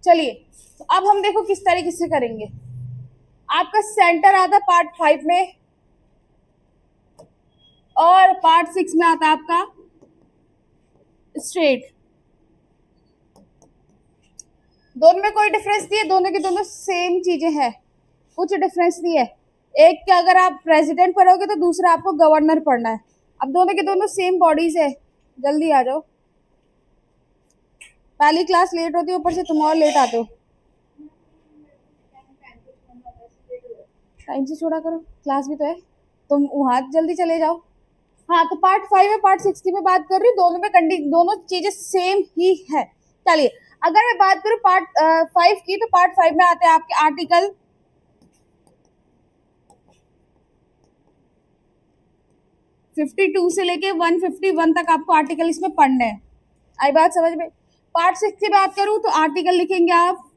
चलिए, तो अब हम देखो किस तरीके से करेंगे। आपका सेंटर आता पार्ट 5 में और पार्ट 6 में आता आपका स्ट्रेट। दोनों में कोई डिफरेंस नहीं है, दोनों की दोनों सेम चीजें हैं, कुछ डिफरेंस नहीं है। एक के अगर आप प्रेसिडेंट पढ़ोगे तो दूसरा आपको गवर्नर पढ़ना है। अब दोनों के दोनों सेम बॉडीज है। जल्दी आ जाओ, पहली क्लास लेट होती है, ऊपर से तुम और लेट आते हो। टाइम से छोड़ा करो, क्लास भी तो है। तुम वहां जल्दी चले जाओ। हाँ, तो पार्ट 5 है, पार्ट 6 की मैं बात कर रही हूँ। दोनों में दोनों चीजें सेम ही है। चलिए, अगर मैं बात करूँ पार्ट 5 की, तो पार्ट 5 में आते हैं आपके आर्टिकल 52 से लेके 151 तक आपको आर्टिकल इसमें पढ़ने हैं। आई बात समझ में? पार्ट 6 की बात करूं तो आर्टिकल लिखेंगे आप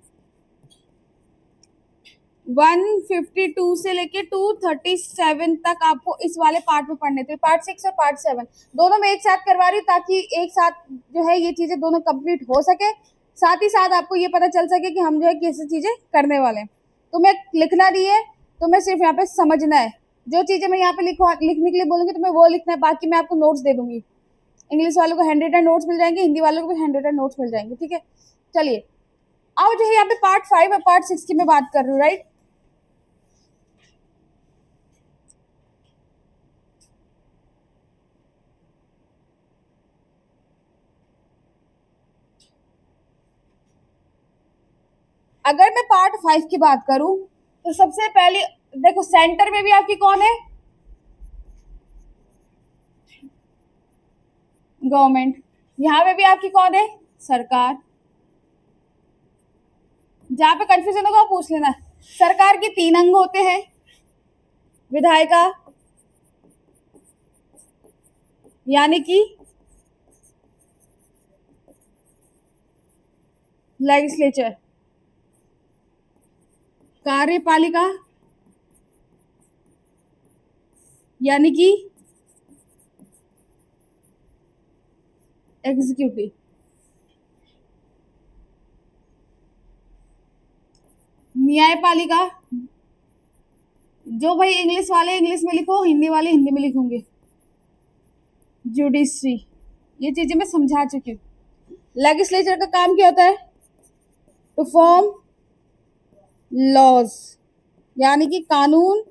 152 से लेके 237 तक आपको इस वाले पार्ट में पढ़ने थे। पार्ट 6 और पार्ट 7 दोनों में एक साथ करवा रही हूँ, ताकि एक साथ जो है ये चीजें दोनों कंप्लीट हो सके, साथ ही साथ आपको ये पता चल सके कि हम जो है कैसी चीजें करने वाले हैं। तुम्हें लिखना नहीं है, तुम्हें सिर्फ यहाँ पे समझना है। जो चीजें मैं यहाँ पे लिखने के लिए बोलूंगी तुम्हें वो लिखना है, बाकी मैं आपको नोट्स दे दूंगी। इंग्लिश वालों को हैंड रिटन नोट्स मिल जाएंगे, हिंदी वालों को भी हैंड रिटन नोट्स मिल जाएंगे, ठीक है। चलिए, अब जो है यहाँ पे पार्ट 5 और पार्ट 6 की मैं बात कर रही हूँ, राइट। अगर मैं पार्ट 5 की बात करूं तो सबसे पहले देखो, सेंटर में भी आपकी कौन है? गवर्नमेंट। यहां पे भी आपकी कौन है? सरकार। जहां पे कंफ्यूजन होगा वो पूछ लेना। सरकार के 3 अंग होते हैं, विधायिका यानी कि लेजिस्लेचर, कार्यपालिका यानी कि एग्जीक्यूटिव, न्यायपालिका, जो भाई इंग्लिश वाले इंग्लिश में लिखो, हिंदी वाले हिंदी में लिखोगे, जुडिशरी। ये चीजें मैं समझा चुकी हूँ। लेजिस्लेचर का काम क्या होता है? टू फॉर्म लॉज यानी कि कानून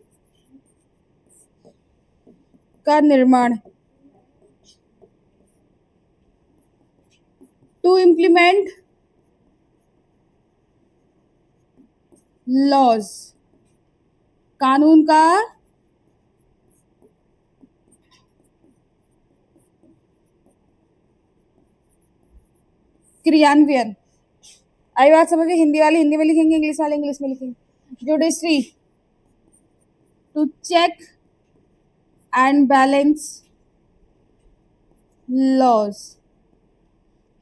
का निर्माण, टू इम्प्लीमेंट लॉज, कानून का क्रियान्वयन। आई बात समझ में? हिंदी वाले हिंदी में लिखेंगे, इंग्लिश वाले इंग्लिश में लिखेंगे। Judiciary, to check and balance laws.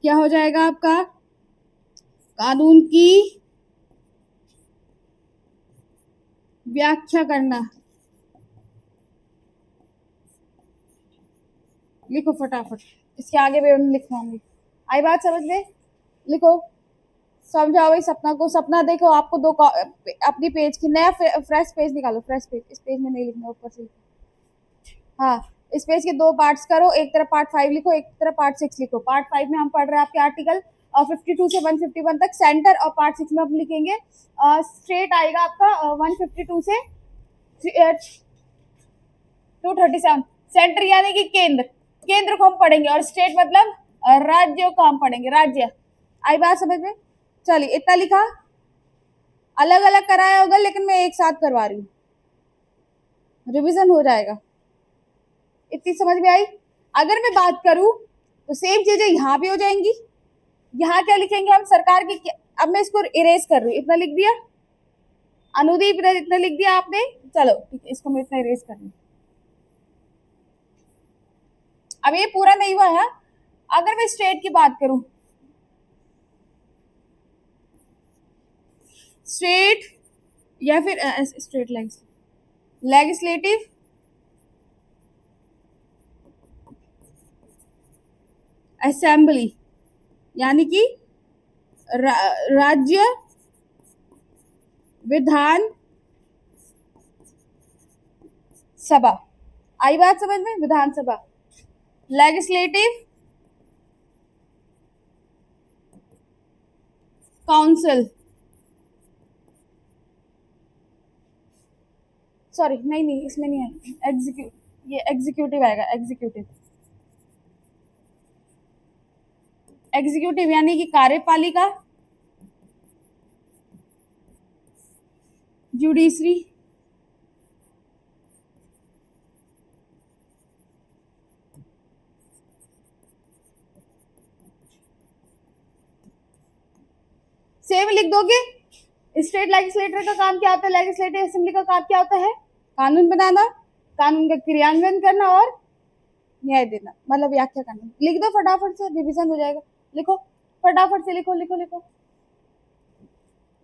क्या हो जाएगा आपका? कानून की व्याख्या करना। लिखो फटाफट, इसके आगे भी मैं लिखवाऊंगी। आई बात समझ में? लिखो, समझाओ भाई सपना को। सपना देखो, आपको दो अपनी पेज की नया फ्रेश पेज निकालो, फ्रेश पेज। इस पेज में नहीं लिखना, ऊपर से। हाँ, इस पेज के 2 पार्ट्स करो, एक तरफ पार्ट 5 लिखो, एक तरफ पार्ट 6 लिखो। पार्ट 5 में हम पढ़ रहे हैं आपके आर्टिकल 52 से 151 तक सेंटर, और पार्ट 6 में हम लिखेंगे स्ट्रेट आएगा आपका 152 से 237। सेंटर यानी कि केंद्र, केंद्र को हम पढ़ेंगे, और स्टेट मतलब राज्यों को हम पढ़ेंगे, राज्य। आई बात समझ में? चलिए, इतना लिखा। अलग अलग कराया होगा, लेकिन मैं एक साथ करवा रही हूँ, रिवीजन हो जाएगा। इतनी समझ में आई? अगर मैं बात करूं तो सेम चीजें यहाँ भी हो जाएंगी। यहाँ क्या लिखेंगे हम? सरकार की। अब मैं इसको इरेज कर रही हूँ, इतना लिख दिया। अनुदीप, इतना लिख दिया आपने। चलो ठीक है, इसको मैं इतना इरेज कर रही हूँ। अब ये पूरा नहीं हुआ है। अगर मैं स्टेट की बात करूं, स्टेट या फिर स्टेट लेजिस्लेटिव, असेंबली यानी कि राज्य विधान सभा। आई बात समझ में? विधानसभा। लेजिस्लेटिव काउंसिल, सॉरी नहीं इसमें नहीं है, ये एग्जीक्यूटिव आएगा, एग्जीक्यूटिव यानी कि कार्यपालिका, जुडिशरी, सेम लिख दोगे। स्टेट लेजिस्लेटर का काम क्या होता है, लेजिस्लेटिव असेंबली का काम क्या होता है? कानून बनाना, कानून का क्रियान्वयन करना और न्याय देना, मतलब व्याख्या करना। लिख दो फटाफट से, रिवीजन हो जाएगा। लिखो फटाफट से, लिखो लिखो लिखो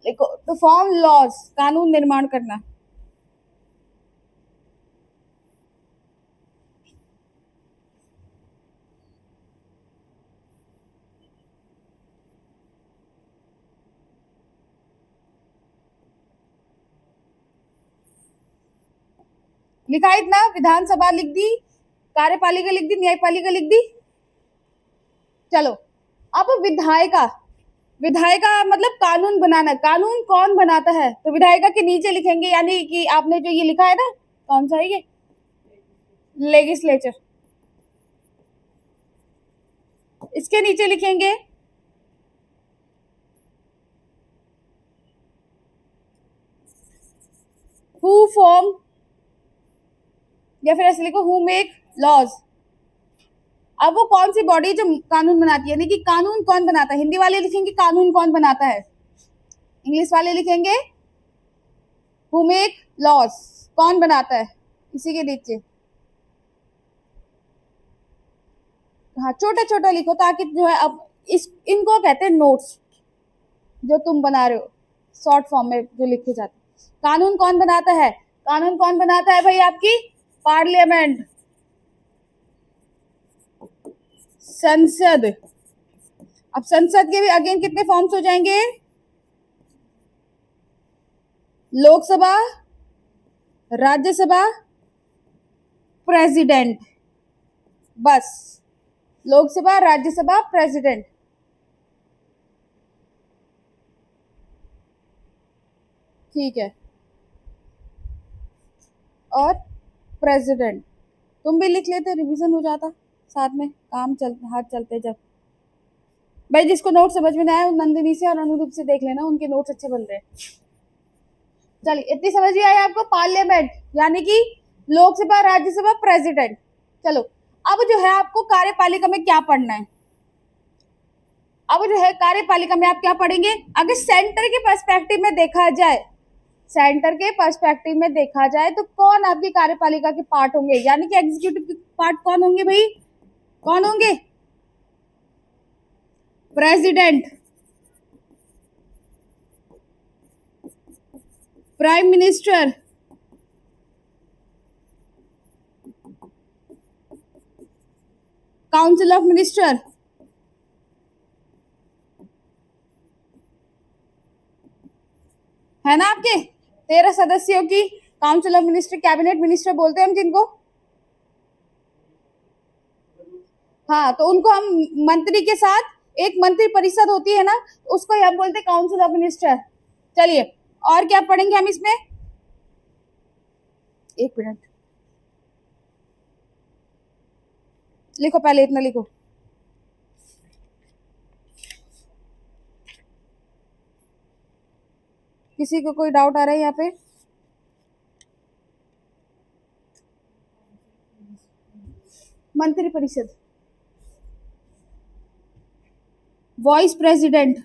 लिखो। टू फॉर्म लॉज, कानून निर्माण करना। लिखा इतना, विधानसभा लिख दी, कार्यपालिका लिख दी, न्यायपालिका लिख दी। चलो अब विधायिका, विधायिका मतलब कानून बनाना। कानून कौन बनाता है? तो विधायिका के नीचे लिखेंगे, यानी कि आपने जो ये लिखा है ना, कौन सा है ये? लेजिस्लेचर। इसके नीचे लिखेंगे हु फॉर्म, या फिर ऐसे लिखो हु मेक लॉज। अब वो कौन सी बॉडी जो कानून बनाती है, यानी कि कानून कौन बनाता है। हिंदी वाले लिखेंगे कानून कौन बनाता है, इंग्लिश वाले लिखेंगे हु मेक लॉज, कौन बनाता है। इसी के नीचे हाँ छोटा छोटा लिखो, ताकि जो है अब इनको कहते हैं नोट्स, जो तुम बना रहे हो शॉर्ट फॉर्म में जो लिखे जाते हैं। कानून कौन बनाता है? कानून कौन बनाता है भाई? आपकी पार्लियामेंट, संसद। अब संसद के भी अगेन कितने फॉर्म्स हो जाएंगे? लोकसभा, राज्यसभा, प्रेसिडेंट। बस लोकसभा, राज्यसभा, प्रेसिडेंट। ठीक है, और प्रेसिडेंट तुम भी लिख लेते, रिवीजन हो जाता साथ में, काम हाथ चलते। जब भाई जिसको नोट समझ में ना आया, नंदिनी से और अनुरूप से देख लेना, उनके नोट्स अच्छे बन रहे हैं। चलिए इतनी समझ में आई आपको? पार्लियामेंट यानी कि लोकसभा, राज्यसभा, प्रेसिडेंट। चलो अब जो है आपको कार्यपालिका में क्या पढ़ना है? अब जो है कार्यपालिका में आप क्या पढ़ेंगे? अगर सेंटर के पर्सपेक्टिव में देखा जाए, सेंटर के पर्सपेक्टिव में देखा जाए तो कौन आपकी कार्यपालिका के पार्ट होंगे, यानी कि एग्जीक्यूटिव के पार्ट कौन होंगे भाई? कौन होंगे? President, prime minister, council of minister, है ना आपके 13 सदस्यों की council of minister, cabinet minister बोलते हैं हम जिनको। हाँ तो उनको हम मंत्री के साथ एक मंत्री परिषद होती है ना, उसको हम बोलते हैं काउंसिल ऑफ मिनिस्टर। चलिए और क्या पढ़ेंगे हम इसमें? एक मिनट लिखो, पहले इतना लिखो। किसी को कोई डाउट आ रहा है यहाँ पे? मंत्री परिषद, वाइस प्रेसिडेंट,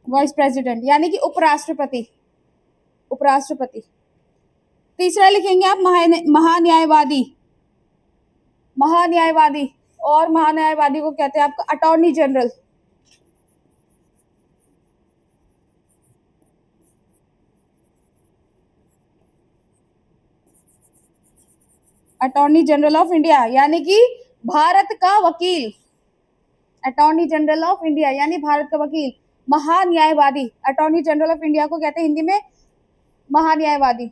वाइस प्रेसिडेंट यानी कि उपराष्ट्रपति, उपराष्ट्रपति। तीसरा लिखेंगे आप महान्यायवादी, महान्यायवादी। और महान्यायवादी को कहते हैं आपका attorney general. Attorney general of India यानी कि भारत का वकील, अटॉर्नी जनरल ऑफ इंडिया यानी भारत का वकील, महान्यायवादी। अटॉर्नी जनरल ऑफ इंडिया को कहते हैं हिंदी में महान्यायवादी।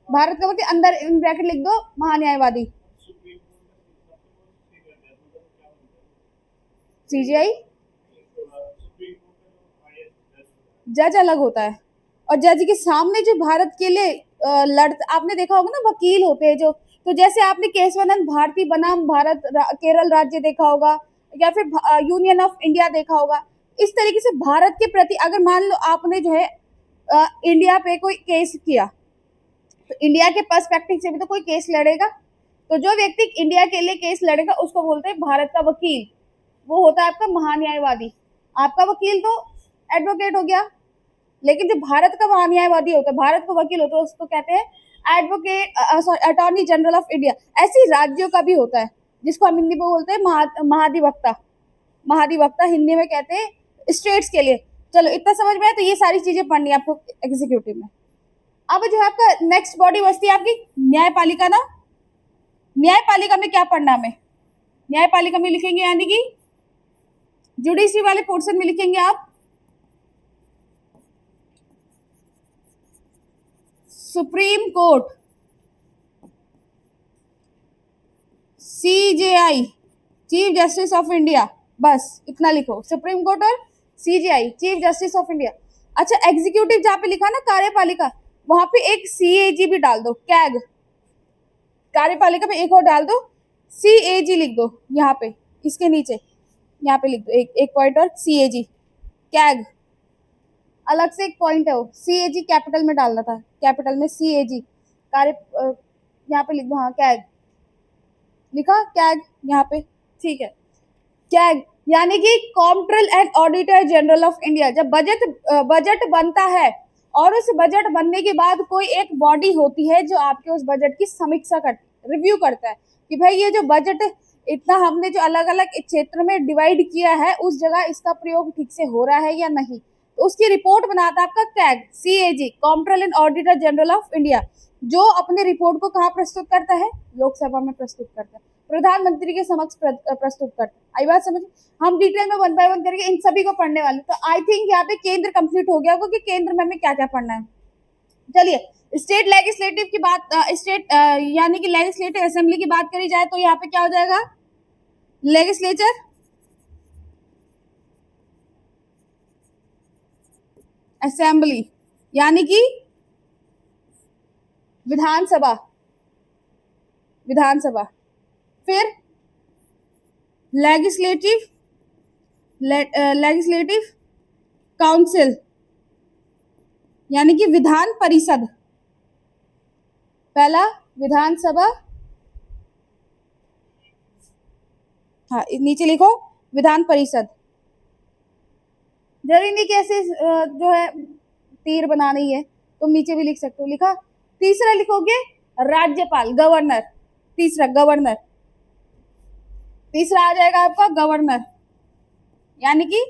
भारत का वकील, अंदर इन ब्रैकेट लिख दो महान्यायवादी। सीजीआई जज अलग होता है, और जज के सामने जो भारत के लिए आपने देखा होगा ना वकील होते हैं जो, तो जैसे आपने केशवानंद भारती बनाम भारत केरल राज्य देखा होगा, या फिर यूनियन ऑफ इंडिया देखा होगा। इस तरीके से भारत के प्रति अगर मान लो आपने जो है इंडिया पे कोई केस किया, तो इंडिया के पर्सपेक्टिव से भी तो कोई केस लड़ेगा, तो जो व्यक्ति इंडिया के लिए केस लड़ेगा उसको बोलते हैं भारत का वकील, वो होता है आपका महान्यायवादी। आपका वकील तो एडवोकेट हो गया, लेकिन जो भारत का महान्यायवादी होता है, भारत का वकील होता है, उसको कहते हैं advocate, attorney general of India. ऐसे राज्यों का भी होता है जिसको हम हिंदी में बोलते हैं महाधिवक्ता। महाधिवक्ता हिंदी में कहते हैं स्टेट्स के लिए। चलो इतना समझ में आया, तो ये सारी चीजें पढ़नी है आपको एग्जीक्यूटिव में। अब जो है आपका नेक्स्ट बॉडी बचती है आपकी न्यायपालिका ना। न्यायपालिका में क्या पढ़ना हमें, न्यायपालिका में लिखेंगे यानी कि जुडिशरी वाले पोर्शन में लिखेंगे आप supreme court, CJI chief justice of India, बस इतना लिखो, सुप्रीम कोर्ट और CJI chief justice of India. अच्छा एग्जीक्यूटिव जहाँ पे लिखा ना कार्यपालिका, वहां पे एक सीएजी भी डाल दो, कैग। कार्यपालिका में एक और डाल दो, सीएजी लिख दो यहाँ पे, इसके नीचे यहाँ पे लिख दो एक पॉइंट और सीएजी, कैग अलग से एक पॉइंट है, वो सीएजी कैपिटल में डालना था, कैपिटल में सीएजी कार्य, यहाँ पे लिख दो, हाँ कैग लिखा, कैग यहाँ पे, ठीक है। कैग यानी कि comptroller and auditor general of India. जब बजट बनता है और उस बजट बनने के बाद कोई एक बॉडी होती है जो आपके उस बजट की समीक्षा करती, रिव्यू करता है कि भाई ये जो बजट इतना हमने जो अलग अलग क्षेत्र में डिवाइड किया है उस जगह इसका प्रयोग ठीक से हो रहा है या नहीं, तो उसकी रिपोर्ट बनाता है आपका CAG, CAG comptroller and auditor general of India, जो अपने रिपोर्ट को कहाँ प्रस्तुत करता है, लोकसभा में प्रस्तुत करता है, प्रधानमंत्री के समक्ष प्रस्तुत करता है। आई बात समझ। हम डिटेल में 1 बाय 1 करके इन सभी को पढ़ने वाले, तो आई थिंक यहाँ पे केंद्र कंप्लीट हो गया होगा कि केंद्र में हमें क्या क्या पढ़ना है। चलिए स्टेट लेजिस्लेटिव की बात, स्टेट यानी कि लेजिस्लेटिव असेंबली की बात करी जाए तो यहाँ पे क्या हो जाएगा, लेजिस्लेचर, असेंबली यानी कि विधानसभा, विधानसभा। फिर लेजिस्लेटिव, लेजिस्लेटिव काउंसिल यानी कि विधान परिषद। पहला विधानसभा, हाँ नीचे लिखो विधान परिषद, जरूरी नहीं कि ऐसे जो है तीर बनानी है, तुम नीचे भी लिख सकते हो, लिखा। तीसरा लिखोगे राज्यपाल, गवर्नर, तीसरा गवर्नर, तीसरा आ जाएगा आपका गवर्नर यानी कि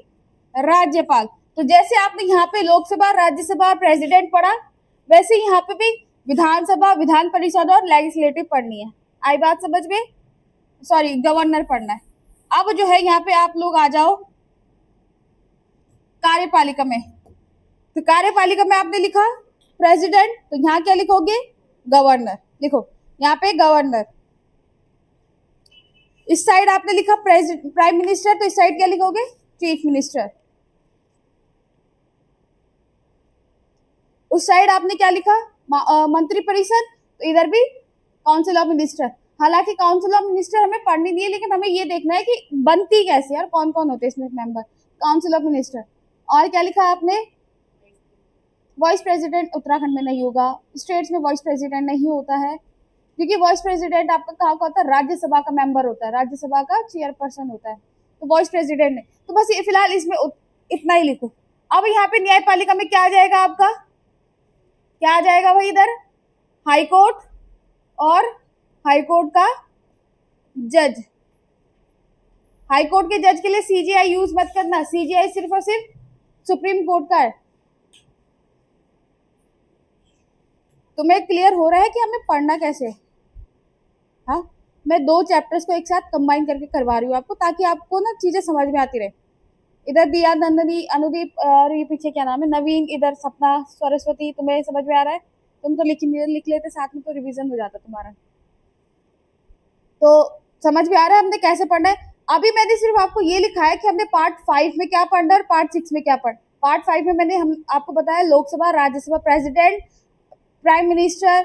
राज्यपाल। तो जैसे आपने यहाँ पे लोकसभा, राज्यसभा, प्रेसिडेंट पढ़ा, वैसे यहाँ पे भी विधानसभा, विधान परिषद और लेजिस्लेटिव पढ़नी है। आई बात समझ में, सॉरी गवर्नर पढ़ना है। अब जो है यहाँ पे आप लोग आ जाओ कार्यपालिका में, तो कार्यपालिका में आपने लिखा प्रेसिडेंट, तो यहाँ क्या लिखोगे, गवर्नर लिखो, यहाँ पे गवर्नर। इस साइड आपने लिखा प्राइम मिनिस्टर, तो इस साइड क्या लिखोगे, चीफ मिनिस्टर। उस साइड आपने क्या लिखा, मंत्री परिषद, तो इधर भी काउंसिल ऑफ मिनिस्टर। हालांकि काउंसिल ऑफ मिनिस्टर हमें पढ़नी नहीं है, लेकिन हमें ये देखना है कि बनती कैसे और कौन कौन होते हैं इसमें मेंबर, काउंसिल ऑफ मिनिस्टर। और क्या लिखा आपने, वाइस प्रेसिडेंट उत्तराखंड में नहीं होगा, स्टेट्स में वाइस प्रेसिडेंट नहीं होता है, क्योंकि वाइस प्रेसिडेंट आपका कहाँ का होता है, राज्यसभा का मेंबर होता है, राज्यसभा का चेयरपर्सन होता है, तो वाइस प्रेसिडेंट नहीं। तो बस ये फिलहाल इसमें इतना ही लिखो। अब यहाँ पे न्यायपालिका में क्या आ जाएगा आपका, क्या आ जाएगा भाई इधर, हाई कोर्ट और हाई कोर्ट का जज। हाई कोर्ट के जज के लिए सीजीआई यूज मत करना, सीजीआई सिर्फ और सिर्फ सुप्रीम कोर्ट का है। तुम्हें क्लियर हो रहा है कि हमें पढ़ना कैसे, हाँ। मैं 2 चैप्टर्स को एक साथ कंबाइन करके करवा रही हूँ आपको, ताकि आपको ना चीजें समझ में आती रहे। इधर दिया, नंदनी, अनुदीप और ये पीछे क्या नाम है, नवीन, इधर सपना, सरस्वती, तुम्हें समझ में आ रहा है? तुम तो लिख लेते साथ में तो रिवीजन हो जाता तुम्हारा। तो समझ में आ रहा है हमने कैसे पढ़ना है? अभी मैंने सिर्फ आपको ये लिखा है कि हमने पार्ट 5 में क्या पढ़ना है और पार्ट 6 में क्या पढ़ना। पार्ट 5 में मैंने हम आपको बताया Lok Sabha, Rajya Sabha, president, prime minister,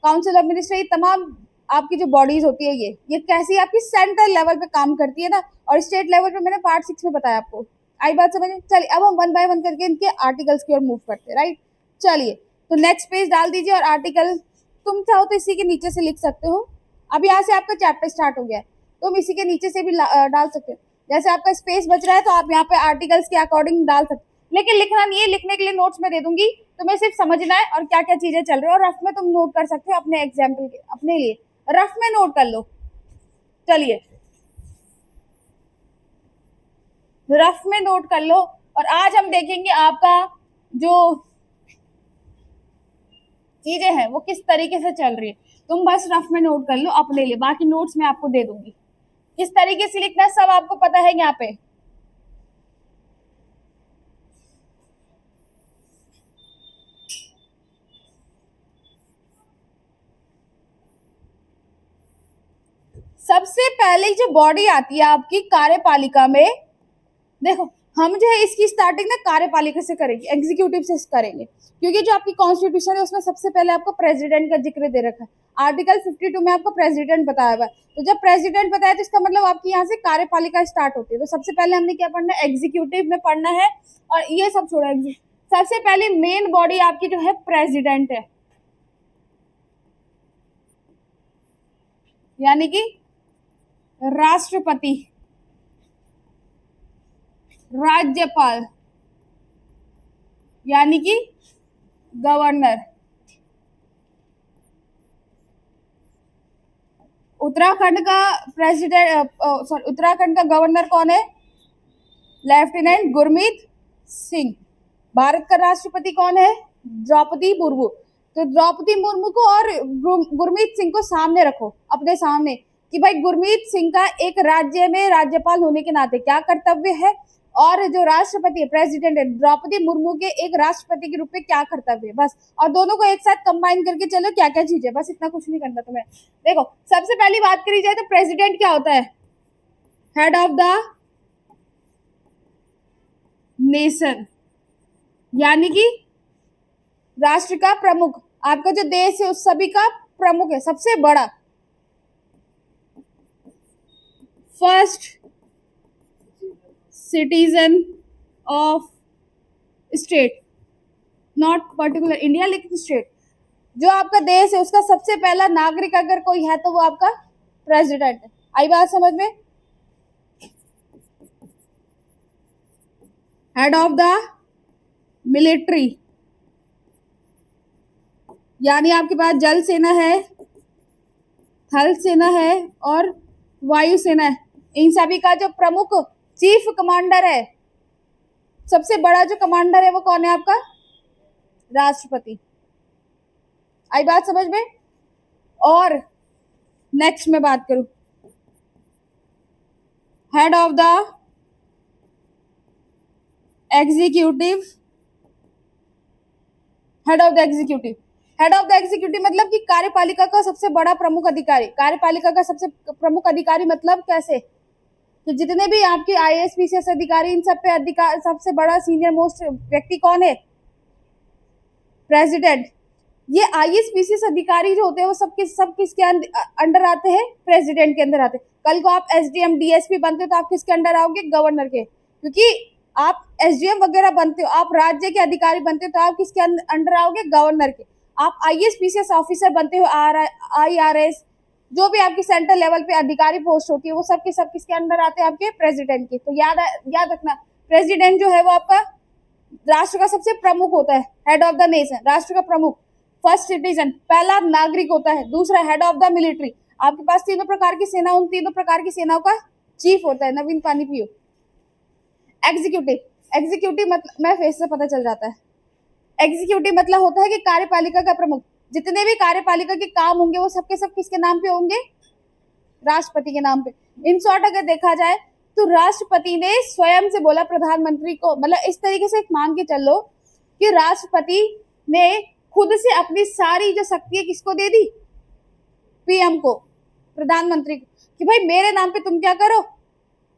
council of minister, ये तमाम आपकी जो बॉडीज होती है ये कैसी आपकी सेंट्रल लेवल पे काम करती है ना, और स्टेट लेवल पे मैंने पार्ट 6 में बताया आपको। आई बात समझ? चलिए अब हम वन बाय वन करके इनके आर्टिकल्स की ओर मूव करते हैं, राइट? चलिए तो नेक्स्ट पेज डाल दीजिए और आर्टिकल तुम चाहो तो इसी के नीचे से लिख सकते हो। अब यहाँ से आपका चैप्टर स्टार्ट हो गया है, तुम इसी के नीचे से भी डाल सकते हो। जैसे आपका स्पेस बच रहा है तो आप यहाँ पे आर्टिकल्स के अकॉर्डिंग डाल सकते हो, लेकिन लिखना नहीं है, लिखने के लिए नोट्स में दे दूंगी, तुम्हें सिर्फ समझना है और क्या क्या चीजें चल रही है, और रफ में तुम नोट कर सकते हो अपने एग्जाम्पल के, अपने लिए रफ में नोट कर लो। चलिए रफ में नोट कर लो, और आज हम देखेंगे आपका जो चीजें हैं वो किस तरीके से चल रही है। तुम बस रफ में नोट कर लो अपने लिए, बाकी नोट्स मैं आपको दे दूंगी, किस तरीके से लिखना है सब आपको पता है यहाँ पे। सबसे पहले जो बॉडी आती है आपकी कार्यपालिका में, देखो हम जो है इसकी स्टार्टिंग ना कार्यपालिका से करेंगे, एग्जीक्यूटिव से करेंगे, क्योंकि जो आपकी कॉन्स्टिट्यूशन है उसमें सबसे पहले आपको प्रेसिडेंट का जिक्र दे रखा है। आर्टिकल 52 में आपको प्रेसिडेंट बताया हुआ है, तो जब प्रेसिडेंट बताया तो इसका मतलब आपकी यहाँ से कार्यपालिका स्टार्ट होती है। तो सबसे पहले हमने क्या पढ़ना है, एग्जीक्यूटिव में पढ़ना है, और ये सब छोड़ा, सबसे पहले मेन बॉडी आपकी जो है प्रेसिडेंट है, यानी कि राष्ट्रपति, राज्यपाल यानी कि गवर्नर। उत्तराखंड का प्रेसिडेंट सॉरी उत्तराखंड का गवर्नर कौन है? लेफ्टिनेंट गुरमीत सिंह। भारत का राष्ट्रपति कौन है? द्रौपदी मुर्मू। तो द्रौपदी मुर्मू को और गुरमीत सिंह को सामने रखो अपने सामने, कि भाई गुरमीत सिंह का एक राज्य में राज्यपाल होने के नाते क्या कर्तव्य है, और जो राष्ट्रपति है, प्रेसिडेंट है, द्रौपदी मुर्मू के एक राष्ट्रपति के रूप में क्या कर्तव्य है, बस। और दोनों को एक साथ कंबाइन करके चलो क्या क्या चीज है, बस इतना कुछ नहीं करना तुम्हें। देखो सबसे पहली बात करी जाए तो प्रेसिडेंट क्या होता है? हेड ऑफ द नेशन, यानी कि राष्ट्र का प्रमुख, आपका जो देश है उस सभी का प्रमुख है, सबसे बड़ा। First citizen of state, not particular India लेकिन स्टेट, जो आपका देश है उसका सबसे पहला नागरिक अगर कोई है तो वो आपका प्रेसिडेंट है। आई बात समझ में? हेड ऑफ द मिलिट्री, यानी आपके पास जल सेना है, थल सेना है और वायु सेना है, इन सभी का जो प्रमुख चीफ कमांडर है, सबसे बड़ा जो कमांडर है वो कौन है? आपका राष्ट्रपति। आई बात समझ में? और नेक्स्ट में बात करूं, head of the executive, head of the executive, head of the executive मतलब कि कार्यपालिका का सबसे बड़ा प्रमुख अधिकारी। कार्यपालिका का सबसे प्रमुख अधिकारी मतलब कैसे, कि जितने भी आपके IAS PCS अधिकारी, इन सब पे अधिकार, सबसे बड़ा सीनियर मोस्ट व्यक्ति कौन है? प्रेसिडेंट। ये IAS PCS अधिकारी जो होते हैं वो सब किसके अंडर आते हैं? प्रेसिडेंट के अंदर आते हैं। कल को आप SDM DSP बनते हो तो आप किसके अंडर आओगे? गवर्नर के। क्योंकि आप SDM वगैरह बनते हो, आप राज्य के अधिकारी बनते हो तो आप किसके अंडर आओगे? गवर्नर के। आप IAS PCS ऑफिसर बनते हो, IRS, जो भी आपकी सेंट्रल लेवल पे अधिकारी पोस्ट होती है वो सब किसके अंडर आते हैं? आपके प्रेसिडेंट के। तो याद रखना, प्रेसिडेंट जो है वो आपका राष्ट्र का सबसे प्रमुख होता है, हेड ऑफ द नेशन, राष्ट्र का प्रमुख। फर्स्ट सिटीजन, पहला नागरिक होता है। दूसरा हेड ऑफ द मिलिट्री, आपके पास तीनों प्रकार की सेना, उन तीनों प्रकार की सेनाओं का चीफ होता है। नवीन पानी पियो। एग्जीक्यूटिव, एग्जीक्यूटिव मतलब मैं फेस से पता चल जाता है, एग्जीक्यूटिव मतलब होता है कि कार्यपालिका का प्रमुख, जितने भी कार्यपालिका के काम होंगे वो सबके सब किसके नाम पे होंगे? राष्ट्रपति के नाम पे। इन शॉर्ट अगर देखा जाए तो राष्ट्रपति ने स्वयं से बोला प्रधानमंत्री को, मतलब इस तरीके से मान के चलो कि राष्ट्रपति ने खुद से अपनी सारी जो शक्तियां किसको दे दी, पीएम को, प्रधानमंत्री को, कि भाई मेरे नाम पे तुम क्या करो,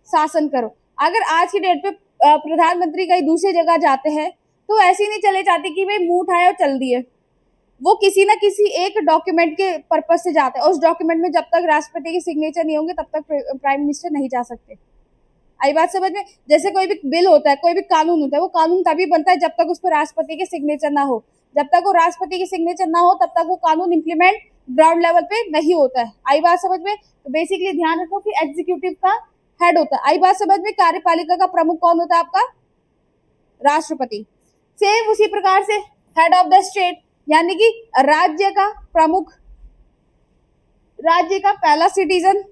शासन करो। अगर आज की डेट पे प्रधानमंत्री कहीं दूसरी जगह जाते हैं तो ऐसे ही नहीं चले जाते कि भाई मुंह उठाया और चल दिए, वो किसी ना किसी एक डॉक्यूमेंट के पर्पज से जाते हैं। उस डॉक्यूमेंट में जब तक राष्ट्रपति के सिग्नेचर नहीं होंगे तब तक प्राइम मिनिस्टर नहीं जा सकते। आई बात समझ में? जैसे कोई भी बिल होता है, कोई भी कानून होता है, वो कानून तभी बनता है जब तक उस पर राष्ट्रपति के सिग्नेचर ना हो। जब तक वो राष्ट्रपति के सिग्नेचर ना हो तब तक वो कानून इंप्लीमेंट ग्राउंड लेवल पे नहीं होता है। आई बात समझ में? तो बेसिकली ध्यान रखो कि एग्जीक्यूटिव का हेड होता है। आई बात समझ में? कार्यपालिका का प्रमुख कौन होता है आपका? राष्ट्रपति। सेम उसी प्रकार से हेड ऑफ द स्टेट यानी कि राज्य का प्रमुख, राज्य का पहला सिटीजन,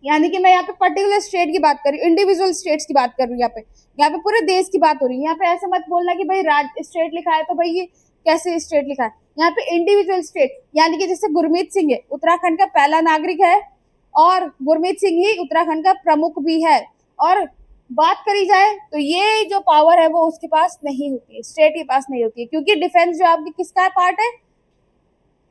यानी कि मैं यहाँ पे पर्टिकुलर स्टेट की बात कर रही हूँ, इंडिविजुअल स्टेट्स की बात कर रही हूँ। यहाँ पे पूरे देश की बात हो रही है। यहाँ पे ऐसे मत बोलना कि भाई राज्य स्टेट लिखा है तो भाई ये कैसे स्टेट लिखा है। यहाँ पे इंडिविजुअल स्टेट यानी कि जैसे गुरमीत सिंह है, उत्तराखंड का पहला नागरिक है और गुरमीत सिंह ही उत्तराखंड का प्रमुख भी है। और बात करी जाए तो ये जो पावर है वो उसके पास नहीं होती है, स्टेट के पास नहीं होती है, क्योंकि डिफेंस जो आपकी किसका पार्ट है,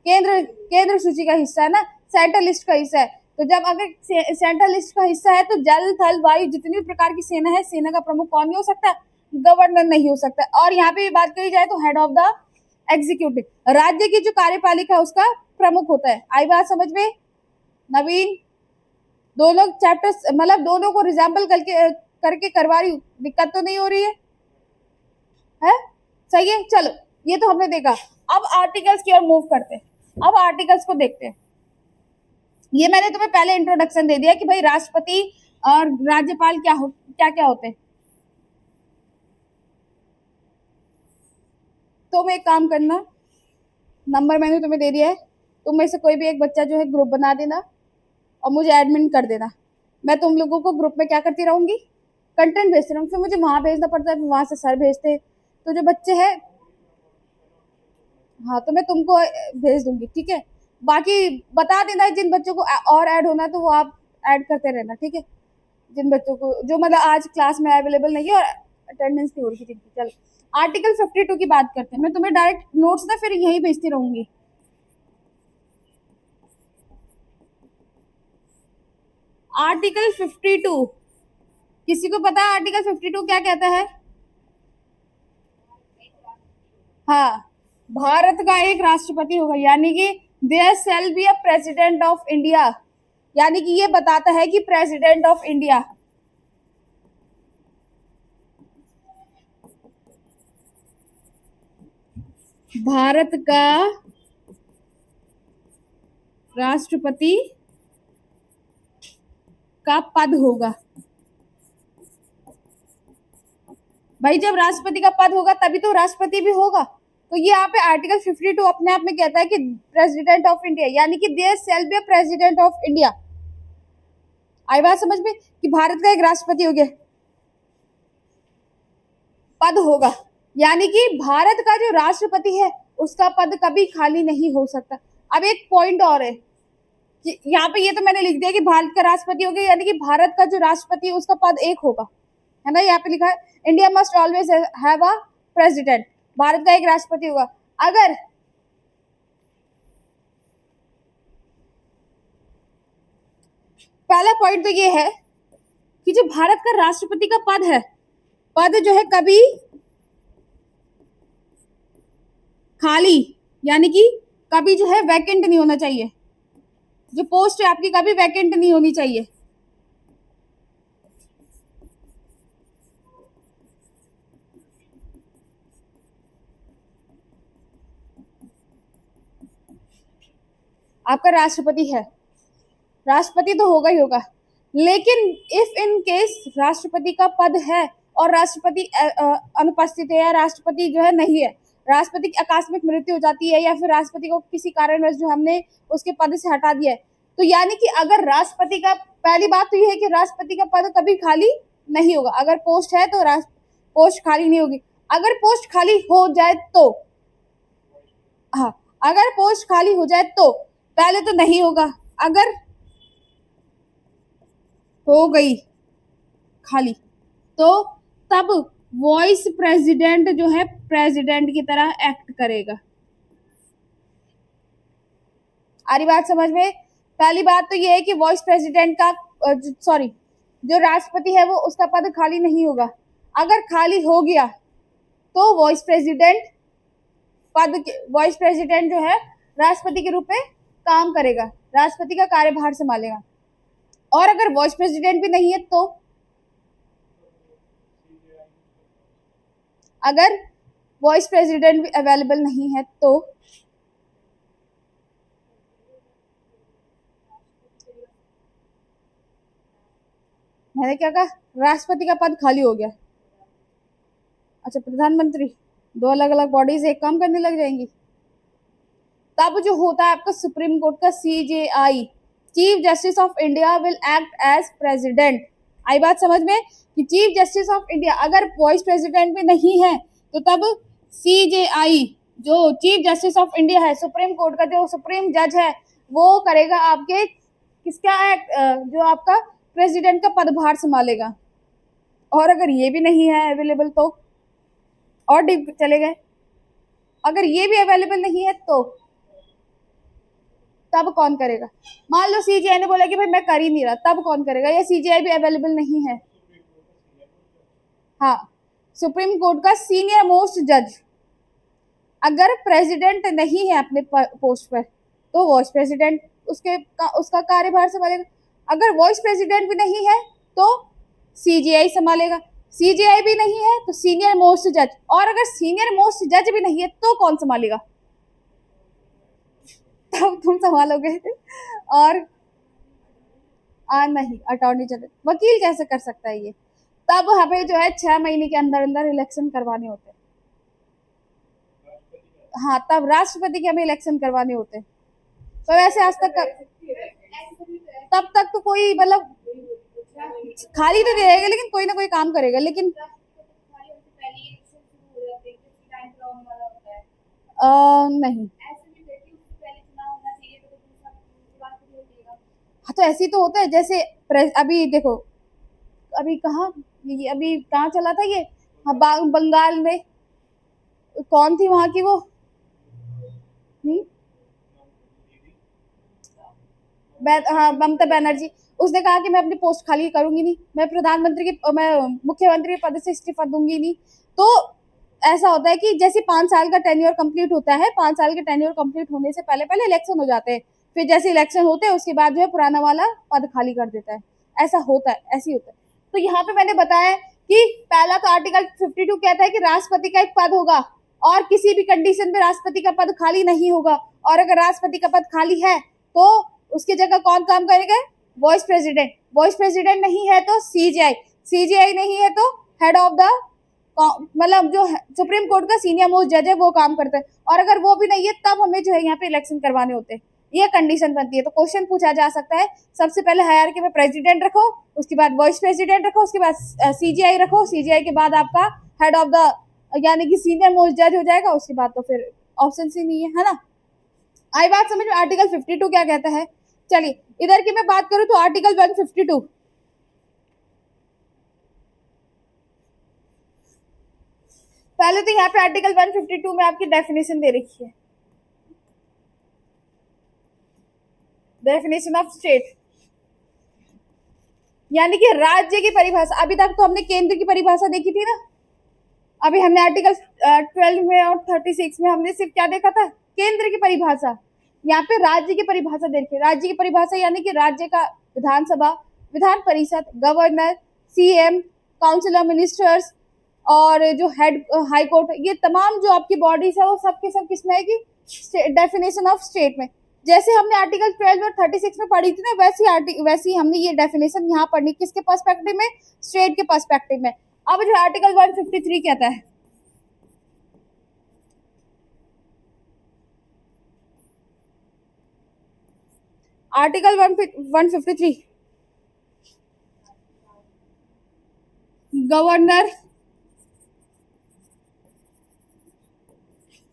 केंद्र सूची का हिस्सा है ना, सेंट्रल लिस्ट का हिस्सा है। तो जब अगर सेंट्रल लिस्ट का हिस्सा है तो जल थल वायु जितनी भी प्रकार की सेना है, सेना का प्रमुख कौन नहीं हो सकता, गवर्नर नहीं हो सकता। और यहाँ पे भी बात करी जाए तो हेड ऑफ द एग्जीक्यूटिव, राज्य की जो कार्यपालिका उसका प्रमुख होता है। आई बात समझ में? नवीन, दोनों चैप्टर्स मतलब दोनों को रिजैम्पल करके करवा रही हूँ, दिक्कत तो नहीं हो रही है? सही है। चलो ये तो हमने देखा। अब आर्टिकल्स की ओर मूव करते हैं। अब आर्टिकल्स को देखते हैं। ये मैंने तुम्हें पहले इंट्रोडक्शन दे दिया कि भाई राष्ट्रपति और राज्यपाल क्या क्या होते हैं। तुम एक काम करना, नंबर मैंने तुम्हें दे दिया है, तुम में से कोई भी एक बच्चा जो है ग्रुप बना देना और मुझे एडमिन कर देना। मैं तुम लोगों को ग्रुप में क्या करती रहूंगी, कंटेंट भेजती रहूंगी। फिर मुझे वहां भेजना पड़ता है, वहां से सर भेजते। तो जो बच्चे हैं, हाँ तो मैं तुमको भेज दूंगी, ठीक है। बाकी बता देना जिन बच्चों को और ऐड होना है तो वो आप ऐड करते रहना, ठीक है। जिन बच्चों को जो मतलब आज क्लास में अवेलेबल नहीं है और अटेंडेंस नहीं हो रही थी। चल आर्टिकल 52 की बात करते हैं। मैं तुम्हें डायरेक्ट नोट्स ना फिर यही भेजती रहूंगी। आर्टिकल 52, किसी को पता है आर्टिकल 52 क्या कहता है? हाँ, भारत का एक राष्ट्रपति होगा, यानी कि there shall be a president of India, यानी कि ये बताता है कि प्रेसिडेंट ऑफ इंडिया। भारत का राष्ट्रपति का पद होगा। भाई जब राष्ट्रपति का पद होगा तभी तो राष्ट्रपति भी होगा। तो ये यहाँ पे आर्टिकल 52 अपने आप में कहता है कि प्रेसिडेंट ऑफ इंडिया, यानी कि there shall be a president of India. आई बात समझ में कि भारत का एक राष्ट्रपति हो गया, पद होगा, यानी कि भारत का जो राष्ट्रपति है उसका पद कभी खाली नहीं हो सकता। अब एक पॉइंट और है कि यहाँ पे ये तो मैंने लिख दिया कि भारत का राष्ट्रपति हो गया, यानी कि भारत का जो राष्ट्रपति है उसका पद एक होगा, है ना। यहाँ पे लिखा है India must always have a president, Bharat का एक राष्ट्रपति होगा। अगर पहला पॉइंट तो ये है कि जो भारत का राष्ट्रपति का पद है, पद जो है कभी खाली यानी कि कभी जो है वैकेंट नहीं होना चाहिए। जो पोस्ट है आपकी कभी वैकेंट नहीं होनी चाहिए। आपका राष्ट्रपति है, राष्ट्रपति तो होगा ही होगा, लेकिन इफ इन केस राष्ट्रपति का पद है और राष्ट्रपति अनुपस्थित है या राष्ट्रपति जो है नहीं है, राष्ट्रपति की आकस्मिक मृत्यु हो जाती है या फिर राष्ट्रपति को किसी कारणवश जो हमने उसके पद से हटा दिया है, तो यानी कि अगर राष्ट्रपति का, पहली बात तो ये है कि राष्ट्रपति का पद कभी खाली नहीं होगा। अगर पोस्ट है तो पोस्ट खाली नहीं होगी। अगर पोस्ट खाली हो जाए तो, हाँ अगर पोस्ट खाली हो जाए तो पहले तो नहीं होगा, अगर हो गई खाली, तो तब वॉइस प्रेसिडेंट जो है प्रेसिडेंट की तरह एक्ट करेगा। आ रही बात समझ में? पहली बात तो ये है कि वॉइस प्रेसिडेंट का सॉरी जो राष्ट्रपति है वो उसका पद खाली नहीं होगा। अगर खाली हो गया तो वॉइस प्रेसिडेंट जो है राष्ट्रपति के रूप में काम करेगा, राष्ट्रपति का कार्यभार संभालेगा। और अगर वॉइस प्रेसिडेंट भी नहीं है तो अगर वॉइस प्रेसिडेंट भी अवेलेबल नहीं है तो मैंने क्या कहा, राष्ट्रपति का पद खाली हो गया। अच्छा, प्रधानमंत्री, दो अलग अलग बॉडीज एक काम करने लग जाएंगी। तब जो होता है आपका सुप्रीम कोर्ट का CJI, chief justice of India will act as president. आई बात समझ में कि चीफ जस्टिस ऑफ इंडिया अगर वाइस प्रेसिडेंट भी नहीं है तो तब CJI जो चीफ जस्टिस ऑफ इंडिया है, सुप्रीम कोर्ट का जो सुप्रीम जज है, वो करेगा आपके किसका एक्ट, जो आपका प्रेसिडेंट का पदभार संभालेगा। और अगर ये भी नहीं है अवेलेबल तो और डीप चले गए, अगर ये भी अवेलेबल नहीं है तो तब कौन करेगा? मान लो CJI ने बोला कि भाई मैं कर ही नहीं रहा, तब कौन करेगा? या CJI भी अवेलेबल नहीं है? हाँ, सुप्रीम कोर्ट का सीनियर मोस्ट जज अगर प्रेसिडेंट नहीं है अपने पोस्ट पर तो वॉइस प्रेसिडेंट उसका कार्यभार संभालेगा। अगर वॉइस प्रेसिडेंट भी नहीं है तो CJI संभालेगा, CJI भी नहीं है तो सीनियर मोस्ट जज, और अगर सीनियर मोस्ट जज भी नहीं है तो कौन संभालेगा? तब तुम संभालोगे। और नहीं, अटॉर्नी जनरल, वकील कैसे कर सकता है ये? तब हमें जो है 6 महीने के अंदर अंदर इलेक्शन करवाने होते हैं। हाँ, तब राष्ट्रपति के हमें इलेक्शन करवाने होते हैं। तो वैसे आज तक तब तक तो कोई मतलब खाली तो रहेगा लेकिन कोई ना कोई काम करेगा, लेकिन नहीं। हाँ, तो ऐसे ही तो होता है। जैसे अभी देखो, अभी कहाँ चला था ये? हाँ, बंगाल में कौन थी वहां की वो? हाँ, ममता बनर्जी। उसने कहा कि मैं अपनी पोस्ट खाली करूंगी नहीं, मैं मुख्यमंत्री पद से इस्तीफा दूंगी नहीं। तो ऐसा होता है कि जैसे 5 साल का टेन्योर कंप्लीट होता है, 5 साल के टेन्योर कंप्लीट होने से पहले पहले इलेक्शन हो जाते हैं, फिर जैसे इलेक्शन होते हैं उसके बाद जो है पुराना वाला पद खाली कर देता है। ऐसा होता है, ऐसे ही होता है। तो यहाँ पे मैंने बताया कि पहला तो आर्टिकल 52 कहता है कि राष्ट्रपति का एक पद होगा और किसी भी कंडीशन में राष्ट्रपति का पद खाली नहीं होगा, और अगर राष्ट्रपति का पद खाली है तो उसकी जगह कौन काम करेगा? वॉइस प्रेसिडेंट नहीं है तो CJI नहीं है तो हेड ऑफ द, मतलब जो सुप्रीम कोर्ट का सीनियर मोस्ट जज है वो काम करता है। और अगर वो भी नहीं है तब हमें जो है यहाँ पे इलेक्शन करवाने होते हैं। ये कंडीशन बनती है। तो क्वेश्चन पूछा जा सकता है, सबसे पहले हायरार्की में प्रेसिडेंट रखो, उसके बाद वॉइस प्रेसिडेंट रखो, उसके बाद CJI रखो, CJI के बाद आपका हेड ऑफ द यानी कि सीनियर मोस्ट जज हो जाएगा, उसके बाद तो फिर ऑप्शन ही नहीं है ना। आई बात समझ में? आर्टिकल 52 क्या कहता है? चलिए इधर की मैं बात करूं तो आर्टिकल 152, पहले तो यहाँ पे आर्टिकल 152 में आपकी डेफिनेशन दे रखी है, डेफिनेशन ऑफ स्टेट, यानी कि राज्य की परिभाषा। अभी तक तो हमने केंद्र की परिभाषा देखी थी ना, अभी हमने आर्टिकल 12 में और 36 में हमने सिर्फ क्या देखा था? केंद्र की परिभाषा। यहाँ पे राज्य की परिभाषा देखिए, राज्य की परिभाषा यानी कि राज्य का विधानसभा, Vidhan Parishad, governor, CM, council of ministers और जो हेड हाई कोर्ट, ये तमाम जो आपकी बॉडीज है वो सब के सब किसमें आएगी? डेफिनेशन ऑफ स्टेट में। जैसे हमने आर्टिकल 12 और 36 में पढ़ी थी ना, वैसी हमने ये डेफिनेशन यहाँ पढ़नी, किसके पर्सपेक्टिव में? स्टेट के पर्सपेक्टिव में। अब जो आर्टिकल 153 कहता है, article 153, governor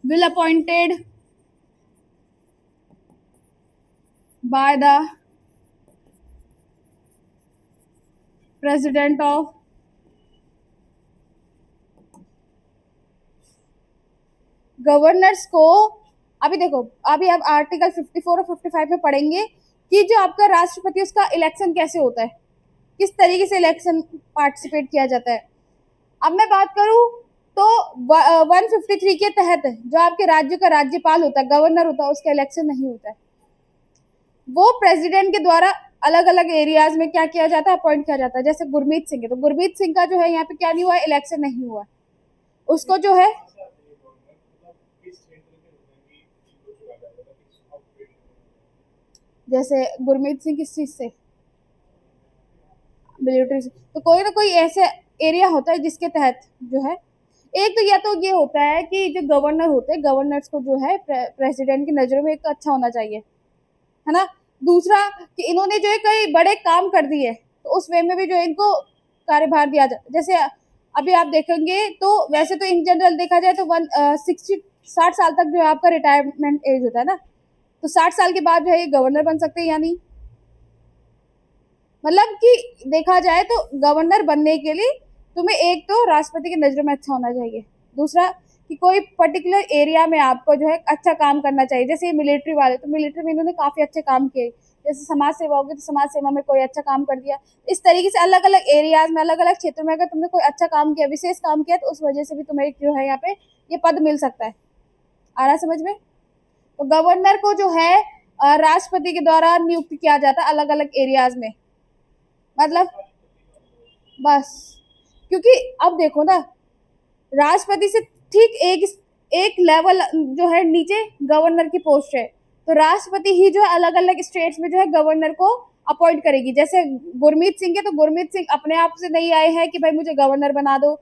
will appointed by the president of governors को, अभी देखो, अभी आप आर्टिकल 54 और 55 में पढ़ेंगे कि जो आपका राष्ट्रपति उसका इलेक्शन कैसे होता है, किस तरीके से इलेक्शन पार्टिसिपेट किया जाता है। अब मैं बात करूं तो 153 के तहत जो आपके राज्य का राज्यपाल होता है, गवर्नर होता है, उसका इलेक्शन नहीं होता है। वो प्रेसिडेंट के द्वारा अलग अलग एरियाज में क्या किया जाता है, अपॉइंट किया जाता है। जैसे गुरमीत सिंह है, तो गुरमीत सिंह का जो है यहाँ पे क्या नहीं हुआ, इलेक्शन नहीं हुआ, उसको जो है, जैसे गुरमीत सिंह किस चीज से, मिलिट्री से, तो कोई ना कोई ऐसे एरिया होता है जिसके तहत जो है, एक तो या तो ये होता है कि जो गवर्नर होते हैं, गवर्नर्स को जो है प्रेसिडेंट की नजरों में एक तो अच्छा होना चाहिए, है ना। दूसरा कि इन्होंने जो है कई बड़े काम कर दिए, तो उस वे में भी जो है इनको कार्यभार दिया जाता है। जैसे अभी आप देखेंगे तो वैसे तो इन जनरल देखा जाए तो 60 साल तक जो है आपका रिटायरमेंट एज होता है ना, तो 60 साल के बाद जो है ये गवर्नर बन सकते हैं या नहीं। मतलब कि देखा जाए तो गवर्नर बनने के लिए तुम्हें एक तो राष्ट्रपति की नजरों में अच्छा होना चाहिए, दूसरा कि कोई पर्टिकुलर एरिया में आपको जो है अच्छा काम करना चाहिए। जैसे ये मिलिट्री वाले, तो मिलिट्री में इन्होंने काफी अच्छे काम किए, जैसे समाज सेवा होगी तो समाज सेवा में कोई अच्छा काम कर दिया। इस तरीके से अलग अलग एरियाज में, अलग अलग क्षेत्रों में अगर तुमने कोई अच्छा काम किया, विशेष काम किया, तो उस वजह से भी तुम्हें जो है यहाँ पे ये पद मिल सकता है। आ रहा समझ में। तो गवर्नर को जो है राष्ट्रपति के द्वारा नियुक्त किया जाता है अलग अलग एरियाज में, मतलब बस, क्योंकि अब देखो ना, राष्ट्रपति से ठीक एक लेवल जो है नीचे गवर्नर की पोस्ट है, तो राष्ट्रपति ही जो है अलग अलग स्टेट्स में जो है गवर्नर को अपॉइंट करेगी। जैसे गुरमीत सिंह है, तो गुरमीत सिंह अपने आप से नहीं आए हैं कि भाई मुझे गवर्नर बना दो,